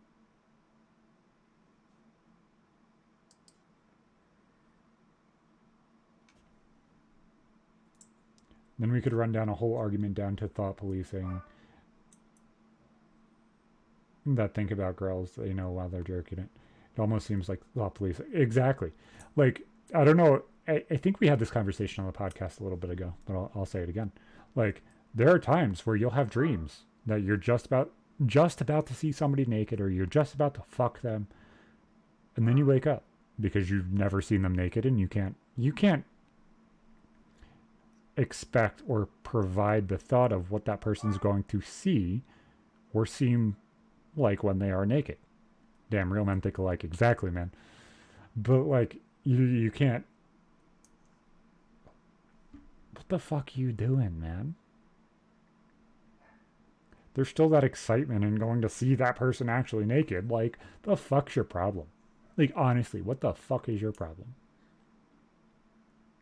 Then we could run down a whole argument down to thought policing. That think about girls, while they're jerking it. It almost seems like thought policing. Exactly. Like, I don't know. I think we had this conversation on the podcast a little bit ago, but I'll say it again. Like, there are times where you'll have dreams that you're just about to see somebody naked, or you're just about to fuck them, and then you wake up because you've never seen them naked, and you can't expect or provide the thought of what that person's going to see or seem like when they are naked. Damn, real men think alike. Exactly, man. But like, you can't. What the fuck are you doing, man? There's still that excitement in going to see that person actually naked. Like, the fuck's your problem? Like, honestly, what the fuck is your problem?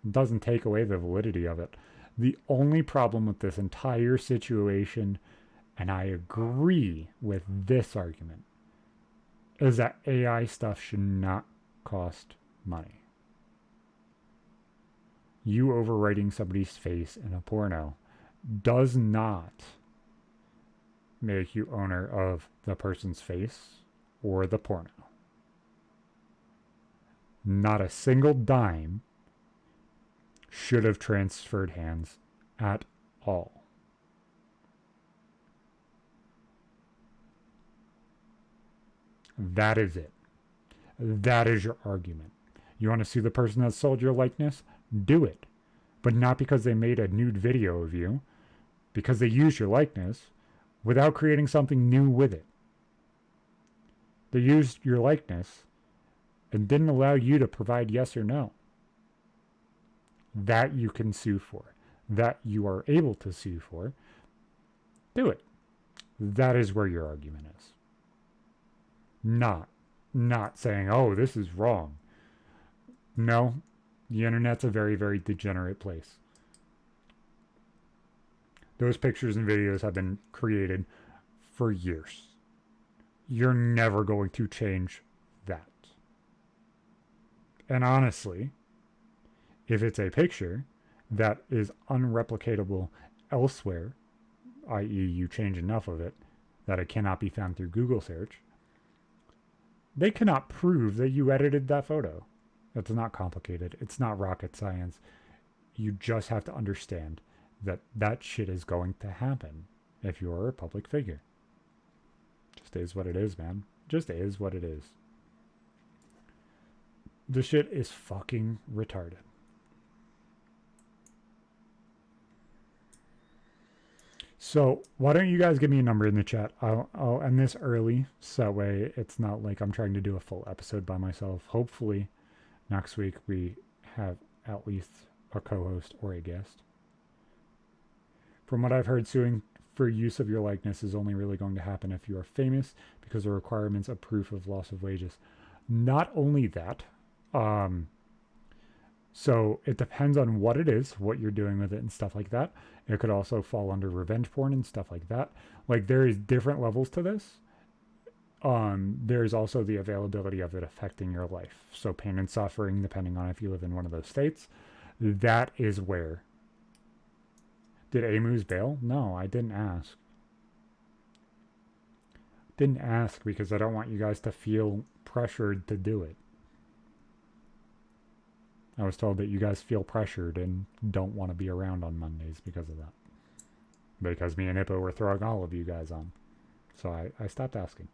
It doesn't take away the validity of it. The only problem with this entire situation, and I agree with this argument, is that AI stuff should not cost money. You overwriting somebody's face in a porno does not make you owner of the person's face or the porno. Not a single dime should have transferred hands at all. That is it. That is your argument. You want to sue the person that sold your likeness? Do it. But not because they made a nude video of you, because they used your likeness without creating something new with it. They used your likeness and didn't allow you to provide yes or no. That you can sue for. That you are able to sue for. Do it. That is where your argument is. Not saying, oh, this is wrong. No, the internet's a very, very degenerate place. Those pictures and videos have been created for years. You're never going to change that. And honestly, if it's a picture that is unreplicatable elsewhere, i.e. you change enough of it that it cannot be found through Google search, they cannot prove that you edited that photo. It's not complicated. It's not rocket science. You just have to understand that that shit is going to happen if you're a public figure. Just is what it is, man. Just is what it is. The shit is fucking retarded. So why don't you guys give me a number in the chat? I'll end this early, so that way it's not like I'm trying to do a full episode by myself. Hopefully next week we have at least a co-host or a guest. From what I've heard, suing for use of your likeness is only really going to happen if you are famous because of requirements of proof of loss of wages. Not only that, so it depends on what it is, what you're doing with it and stuff like that. It could also fall under revenge porn and stuff like that. Like, there is different levels to this. There's also the availability of it affecting your life. So pain and suffering, depending on if you live in one of those states. That is where. Did Amu's bail? No, I didn't ask. Didn't ask because I don't want you guys to feel pressured to do it. I was told that you guys feel pressured and don't want to be around on Mondays because of that. Because me and Hippo were throwing all of you guys on. So I stopped asking.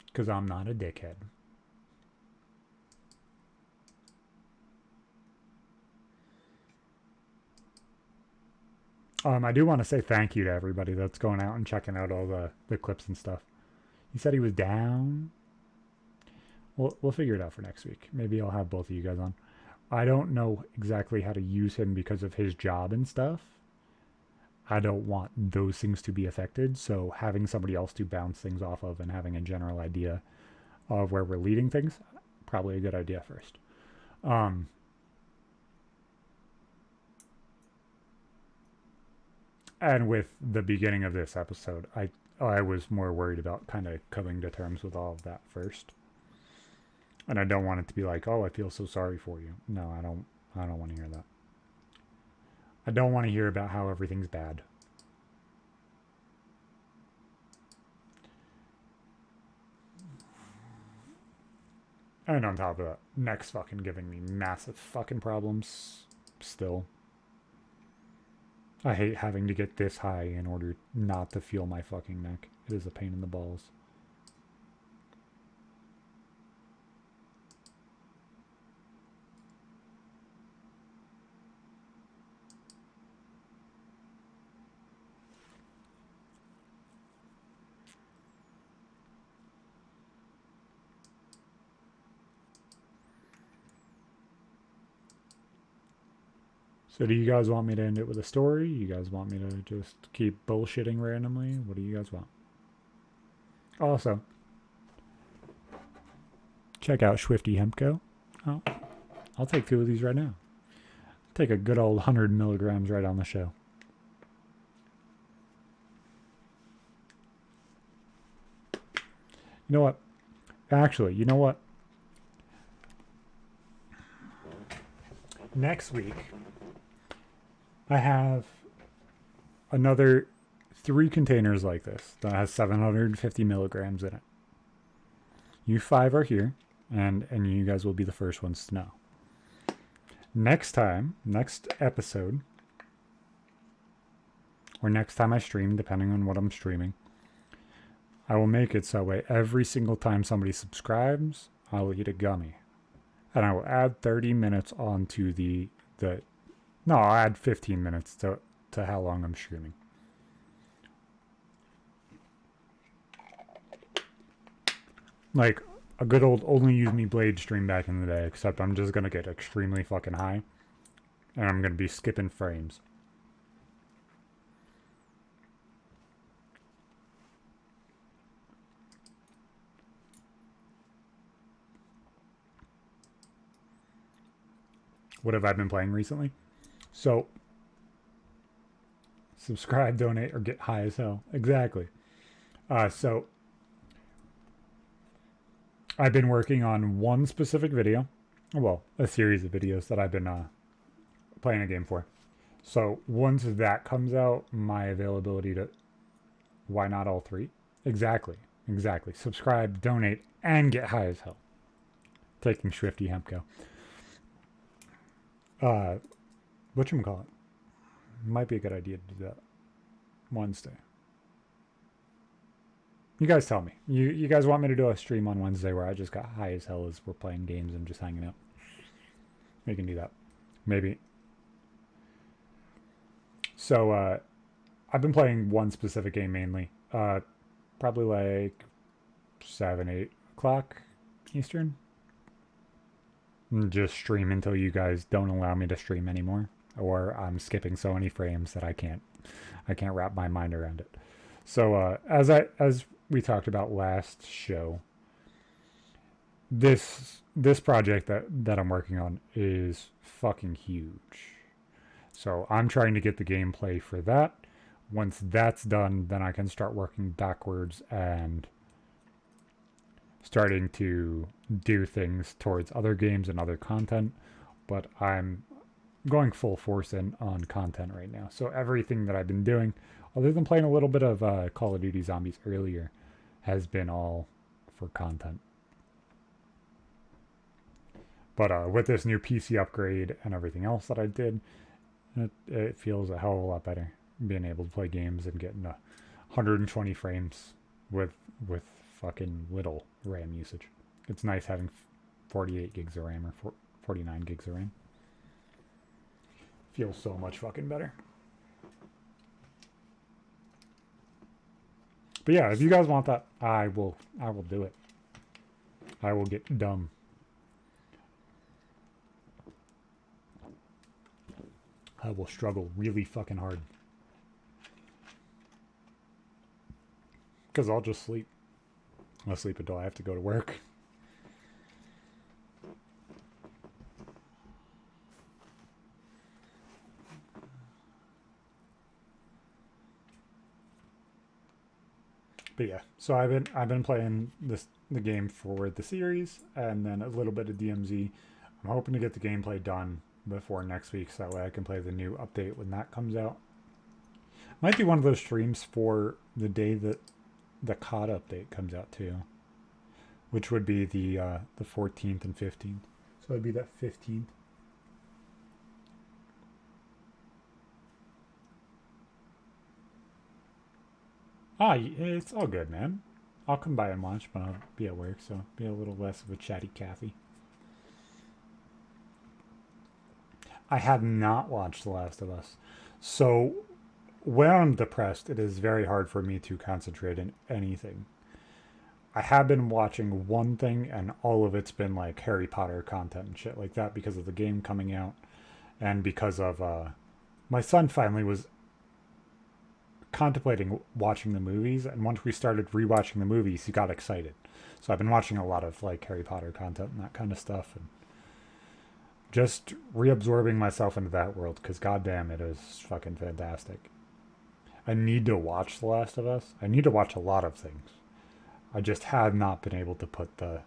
Because I'm not a dickhead. I do want to say thank you to everybody that's going out and checking out all the clips and stuff. He said he was down. We'll figure it out for next week. Maybe I'll have both of you guys on. I don't know exactly how to use him because of his job and stuff. I don't want those things to be affected. So having somebody else to bounce things off of and having a general idea of where we're leading things, probably a good idea first. And with the beginning of this episode, I was more worried about kind of coming to terms with all of that first. And I don't want it to be like, oh, I feel so sorry for you. No, I don't want to hear that. I don't want to hear about how everything's bad. And on top of that, neck's fucking giving me massive fucking problems still. I hate having to get this high in order not to feel my fucking neck. It is a pain in the balls. So do you guys want me to end it with a story? You guys want me to just keep bullshitting randomly? What do you guys want? Also, check out Swifty Hempco. Oh, I'll take 2 of these right now. Take a good old 100 milligrams right on the show. You know what? Actually, you know what? Next week, I have another 3 containers like this that has 750 milligrams in it. You 5 are here, and you guys will be the first ones to know. Next episode, or next time I stream, depending on what I'm streaming, I will make it so way every single time somebody subscribes, I'll eat a gummy. And I will add 30 minutes onto I'll add 15 minutes to how long I'm streaming. Like a good old Only Use Me Blade stream back in the day, except I'm just going to get extremely fucking high. And I'm going to be skipping frames. What have I been playing recently? So, subscribe, donate, or get high as hell. Exactly. So, I've been working on one specific video. Well, a series of videos that I've been playing a game for. So, once that comes out, my availability to... Why not all 3? Exactly. Subscribe, donate, and get high as hell. Taking Swifty Hempco. Whatchamacallit? Might be a good idea to do that Wednesday. You guys tell me. You guys want me to do a stream on Wednesday where I just got high as hell as we're playing games and just hanging out? We can do that. Maybe. So, I've been playing one specific game mainly. Probably like 7, 8 o'clock Eastern. Just stream until you guys don't allow me to stream anymore, or I'm skipping so many frames that I can't wrap my mind around it. So as we talked about last show, this project that I'm working on is fucking huge. So I'm trying to get the gameplay for that. Once that's done, then I can start working backwards and starting to do things towards other games and other content, but I'm going full force on content right now. So everything that I've been doing, other than playing a little bit of Call of Duty Zombies earlier, has been all for content. But with this new PC upgrade and everything else that I did, it feels a hell of a lot better being able to play games and getting 120 frames with fucking little RAM usage. It's nice having 48 gigs of RAM or 49 gigs of RAM. Feels so much fucking better. But yeah, if you guys want that, I will do it. I will get dumb. I will struggle really fucking hard. Because I'll just sleep. I'll sleep until I have to go to work. But yeah, so I've been playing the game for the series and then a little bit of DMZ. I'm hoping to get the gameplay done before next week, so that way I can play the new update when that comes out. Might be one of those streams for the day that the COD update comes out too, which would be the 14th and 15th. So it'd be that 15th. It's all good, man. I'll come by and watch, but I'll be at work, so be a little less of a chatty Cathy. I have not watched The Last of Us. So when I'm depressed, it is very hard for me to concentrate in anything. I have been watching one thing, and all of it's been like Harry Potter content and shit like that because of the game coming out, and because of my son finally was contemplating watching the movies, and once we started rewatching the movies, he got excited. So I've been watching a lot of like Harry Potter content and that kind of stuff, and just reabsorbing myself into that world because goddamn, it is fucking fantastic. I need to watch The Last of Us. I need to watch a lot of things. I just have not been able to put the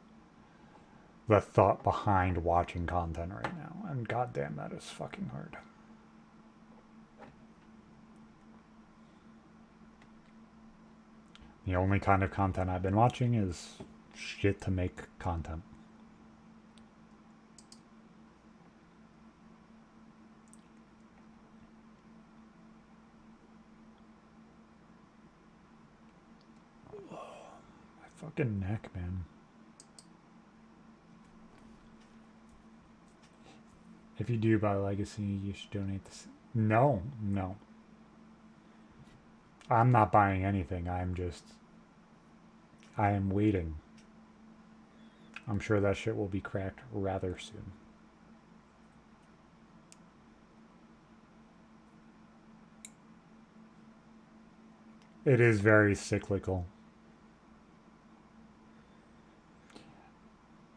thought behind watching content right now, and goddamn, that is fucking hard. The only kind of content I've been watching is shit to make content. My fucking neck, man. If you do buy Legacy, you should donate this. No, no. I'm not buying anything. I am waiting. I'm sure that shit will be cracked rather soon. It is very cyclical.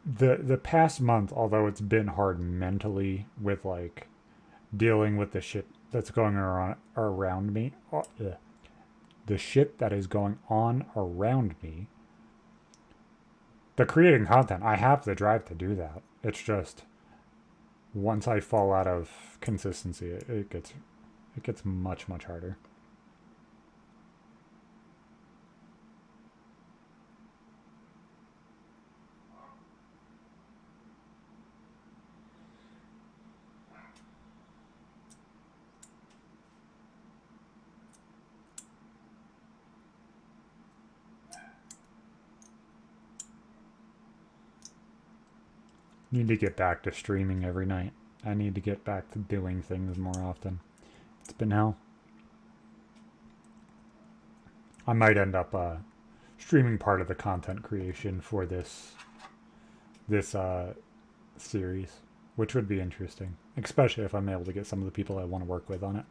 The past month, although it's been hard mentally with like dealing with the shit that's going around me, the shit that is going on around me, the creating content, I have the drive to do that. It's just once I fall out of consistency, it gets much harder. Need to get back to streaming every night. I need to get back to doing things more often. It's been hell. I might end up streaming part of the content creation for this series, which would be interesting, especially if I'm able to get some of the people I want to work with on it.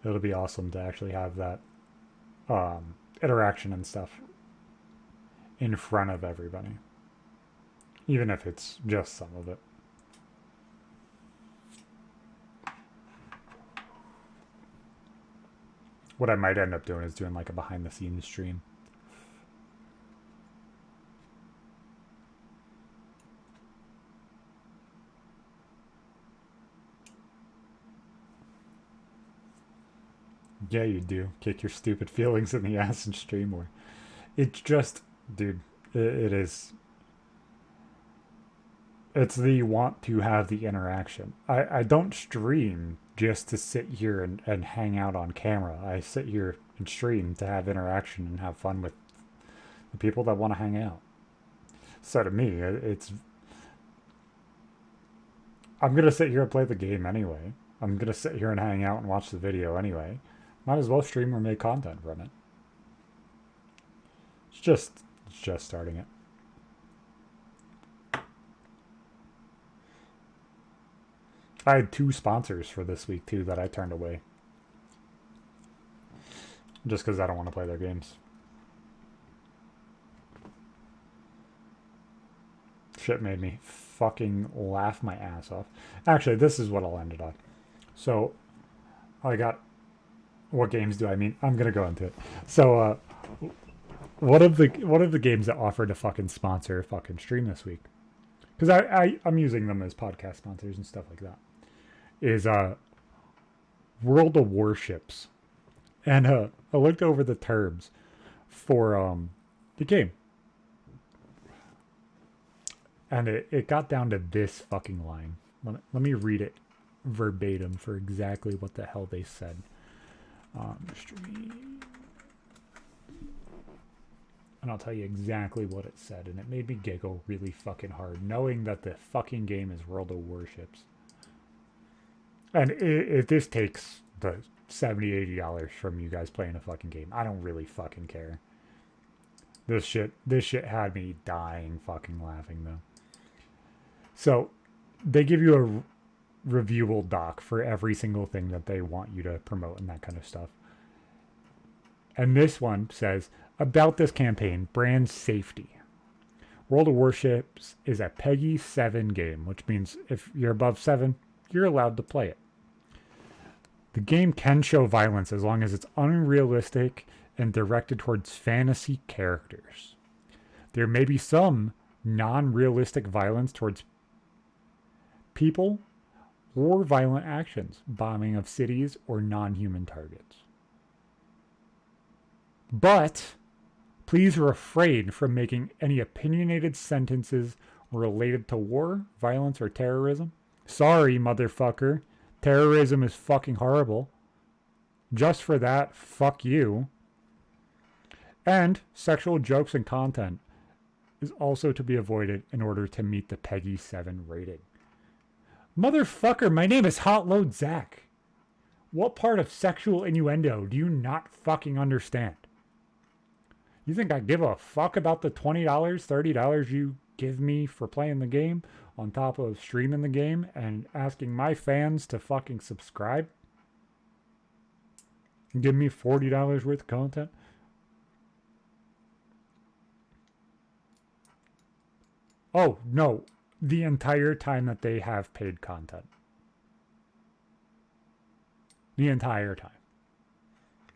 It'll be awesome to actually have that interaction and stuff in front of everybody, even if it's just some of it. What I might end up doing is doing like a behind the scenes stream. Yeah, you do. Kick your stupid feelings in the ass and stream more. It's just, dude, it is. It's the want to have the interaction. I don't stream just to sit here and hang out on camera. I sit here and stream to have interaction and have fun with the people that want to hang out. So to me, it's. I'm going to sit here and play the game anyway. I'm going to sit here and hang out and watch the video anyway. Might as well stream or make content from it. It's just starting it. I had 2 sponsors for this week too that I turned away. Just because I don't want to play their games. Shit made me fucking laugh my ass off. Actually, this is what I'll end it on. So, I got... What games do I mean? I'm gonna go into it. So, one of the games that offered to fucking sponsor a fucking stream this week, because I'm using them as podcast sponsors and stuff like that, is World of Warships, and I looked over the terms for the game, and it got down to this fucking line. Let me read it verbatim for exactly what the hell they said. Stream. And I'll tell you exactly what it said, and it made me giggle really fucking hard, knowing that the fucking game is World of Warships. And if this takes the $70, $80 from you guys playing a fucking game, I don't really fucking care. This shit had me dying fucking laughing, though. So, they give you a reviewable doc for every single thing that they want you to promote and that kind of stuff. And this one says, about this campaign, brand safety. World of Warships is a PEGI 7 game, which means if you're above 7, you're allowed to play it. The game can show violence as long as it's unrealistic and directed towards fantasy characters. There may be some non-realistic violence towards people or violent actions, bombing of cities or non-human targets. But please refrain from making any opinionated sentences related to war, violence, or terrorism. Sorry, motherfucker. Terrorism is fucking horrible. Just for that, fuck you. And sexual jokes and content is also to be avoided in order to meet the PEGI 7 rating. Motherfucker, my name is Hot Load Zach. What part of sexual innuendo do you not fucking understand? You think I give a fuck about the $20, $30 you give me for playing the game on top of streaming the game and asking my fans to fucking subscribe? And give me $40 worth of content? Oh, no. The entire time that they have paid content. The entire time.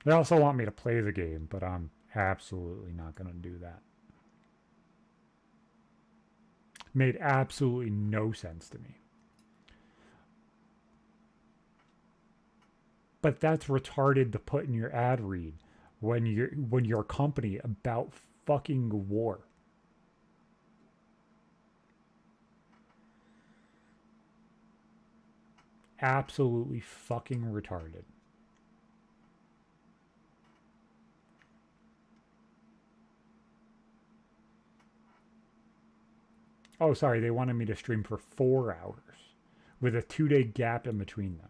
They also want me to play the game, but I'm absolutely not going to do that. Made absolutely no sense to me. But that's retarded to put in your ad read when you're a company about fucking war. Absolutely fucking retarded. Oh, sorry, they wanted me to stream for 4 hours with a 2-day gap in between them.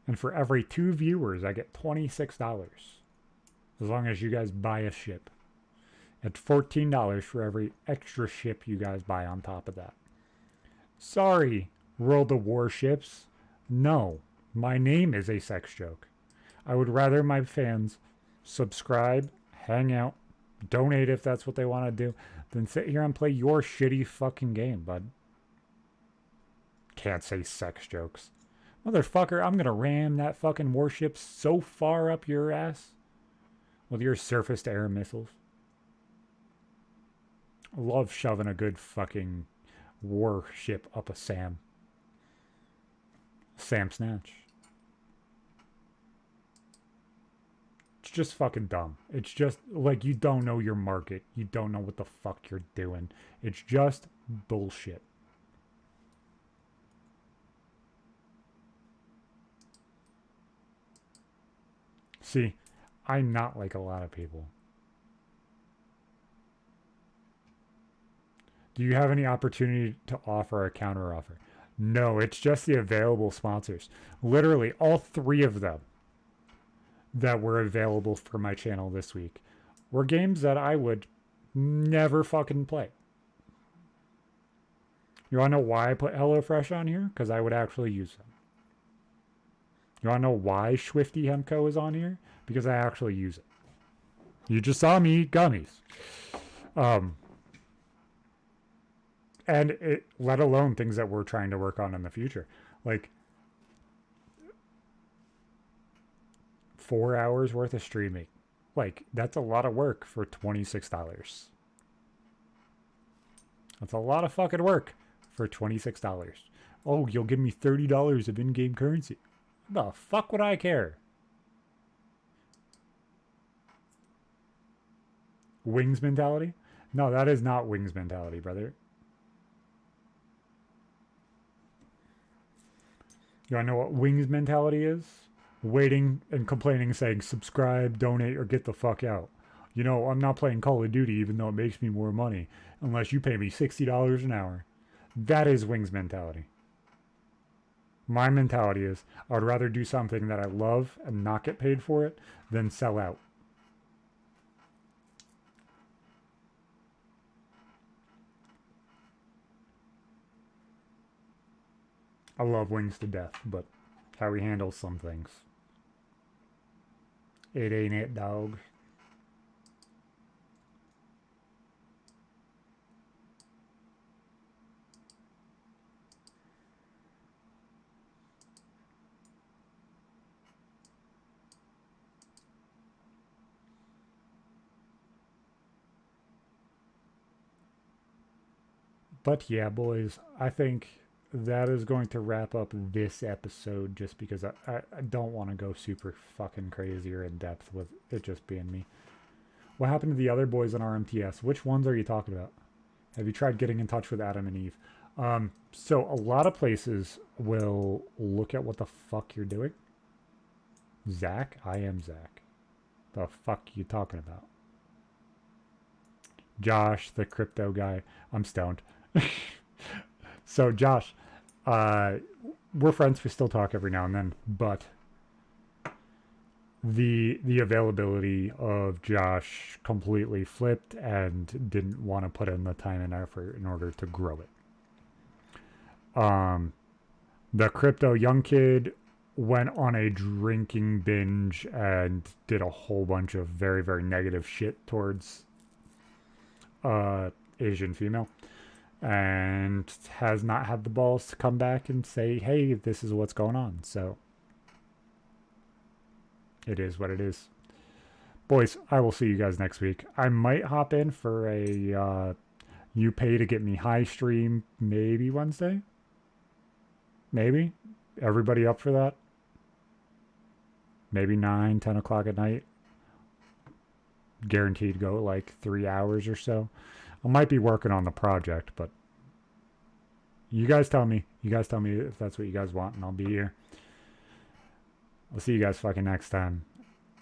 And for every 2 viewers, I get $26. As long as you guys buy a ship. At $14 for every extra ship you guys buy on top of that. Sorry, World of Warships. No, my name is a sex joke. I would rather my fans subscribe, hang out, donate if that's what they want to do, than sit here and play your shitty fucking game, bud. Can't say sex jokes. Motherfucker, I'm gonna ram that fucking warship so far up your ass with your surface-to-air missiles. I love shoving a good fucking warship up a Sam Snatch. It's just fucking dumb. It's just like you don't know your market. You don't know what the fuck you're doing. It's just bullshit. See, I'm not like a lot of people. Do you have any opportunity to offer a counter offer? No, it's just the available sponsors. Literally, all 3 of them that were available for my channel this week were games that I would never fucking play. You want to know why I put HelloFresh on here? Because I would actually use them. You want to know why Swifty Hemco is on here? Because I actually use it. You just saw me eat gummies. And it, let alone things that we're trying to work on in the future. Like 4 hours worth of streaming. Like, that's a lot of work for $26. That's a lot of fucking work for $26. Oh, you'll give me $30 of in-game currency. The fuck would I care? Wings mentality? No, that is not Wings mentality, brother. You want to know what Wings mentality is? Waiting and complaining, saying subscribe, donate, or get the fuck out. You know, I'm not playing Call of Duty even though it makes me more money unless you pay me $60 an hour. That is Wings mentality. My mentality is I would rather do something that I love and not get paid for it than sell out. I love wings to death, but how he handles some things. It ain't it, dog. But yeah, boys, I think that is going to wrap up this episode just because I don't want to go super fucking crazy or in depth with it just being me. What happened to the other boys in RMTS? Which ones are you talking about? Have you tried getting in touch with Adam and Eve? So a lot of places will look at what the fuck you're doing. Zach? I am Zach. The fuck you talking about? Josh, the crypto guy. I'm stoned. So Josh, uh, we're friends. We still talk every now and then, but the availability of Josh completely flipped and didn't want to put in the time and effort in order to grow it. The crypto young kid went on a drinking binge and did a whole bunch of very, very negative shit towards Asian female, and has not had the balls to come back and say, hey, this is what's going on. So it is what it is. Boys, I will see you guys next week. I might hop in for a you pay to get me high stream maybe Wednesday. Maybe. Everybody up for that? Maybe 9, 10 o'clock at night. Guaranteed to go like 3 hours or so. I might be working on the project, but you guys tell me. You guys tell me if that's what you guys want, and I'll be here. I'll see you guys fucking next time.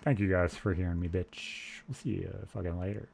Thank you guys for hearing me, bitch. We'll see you fucking later.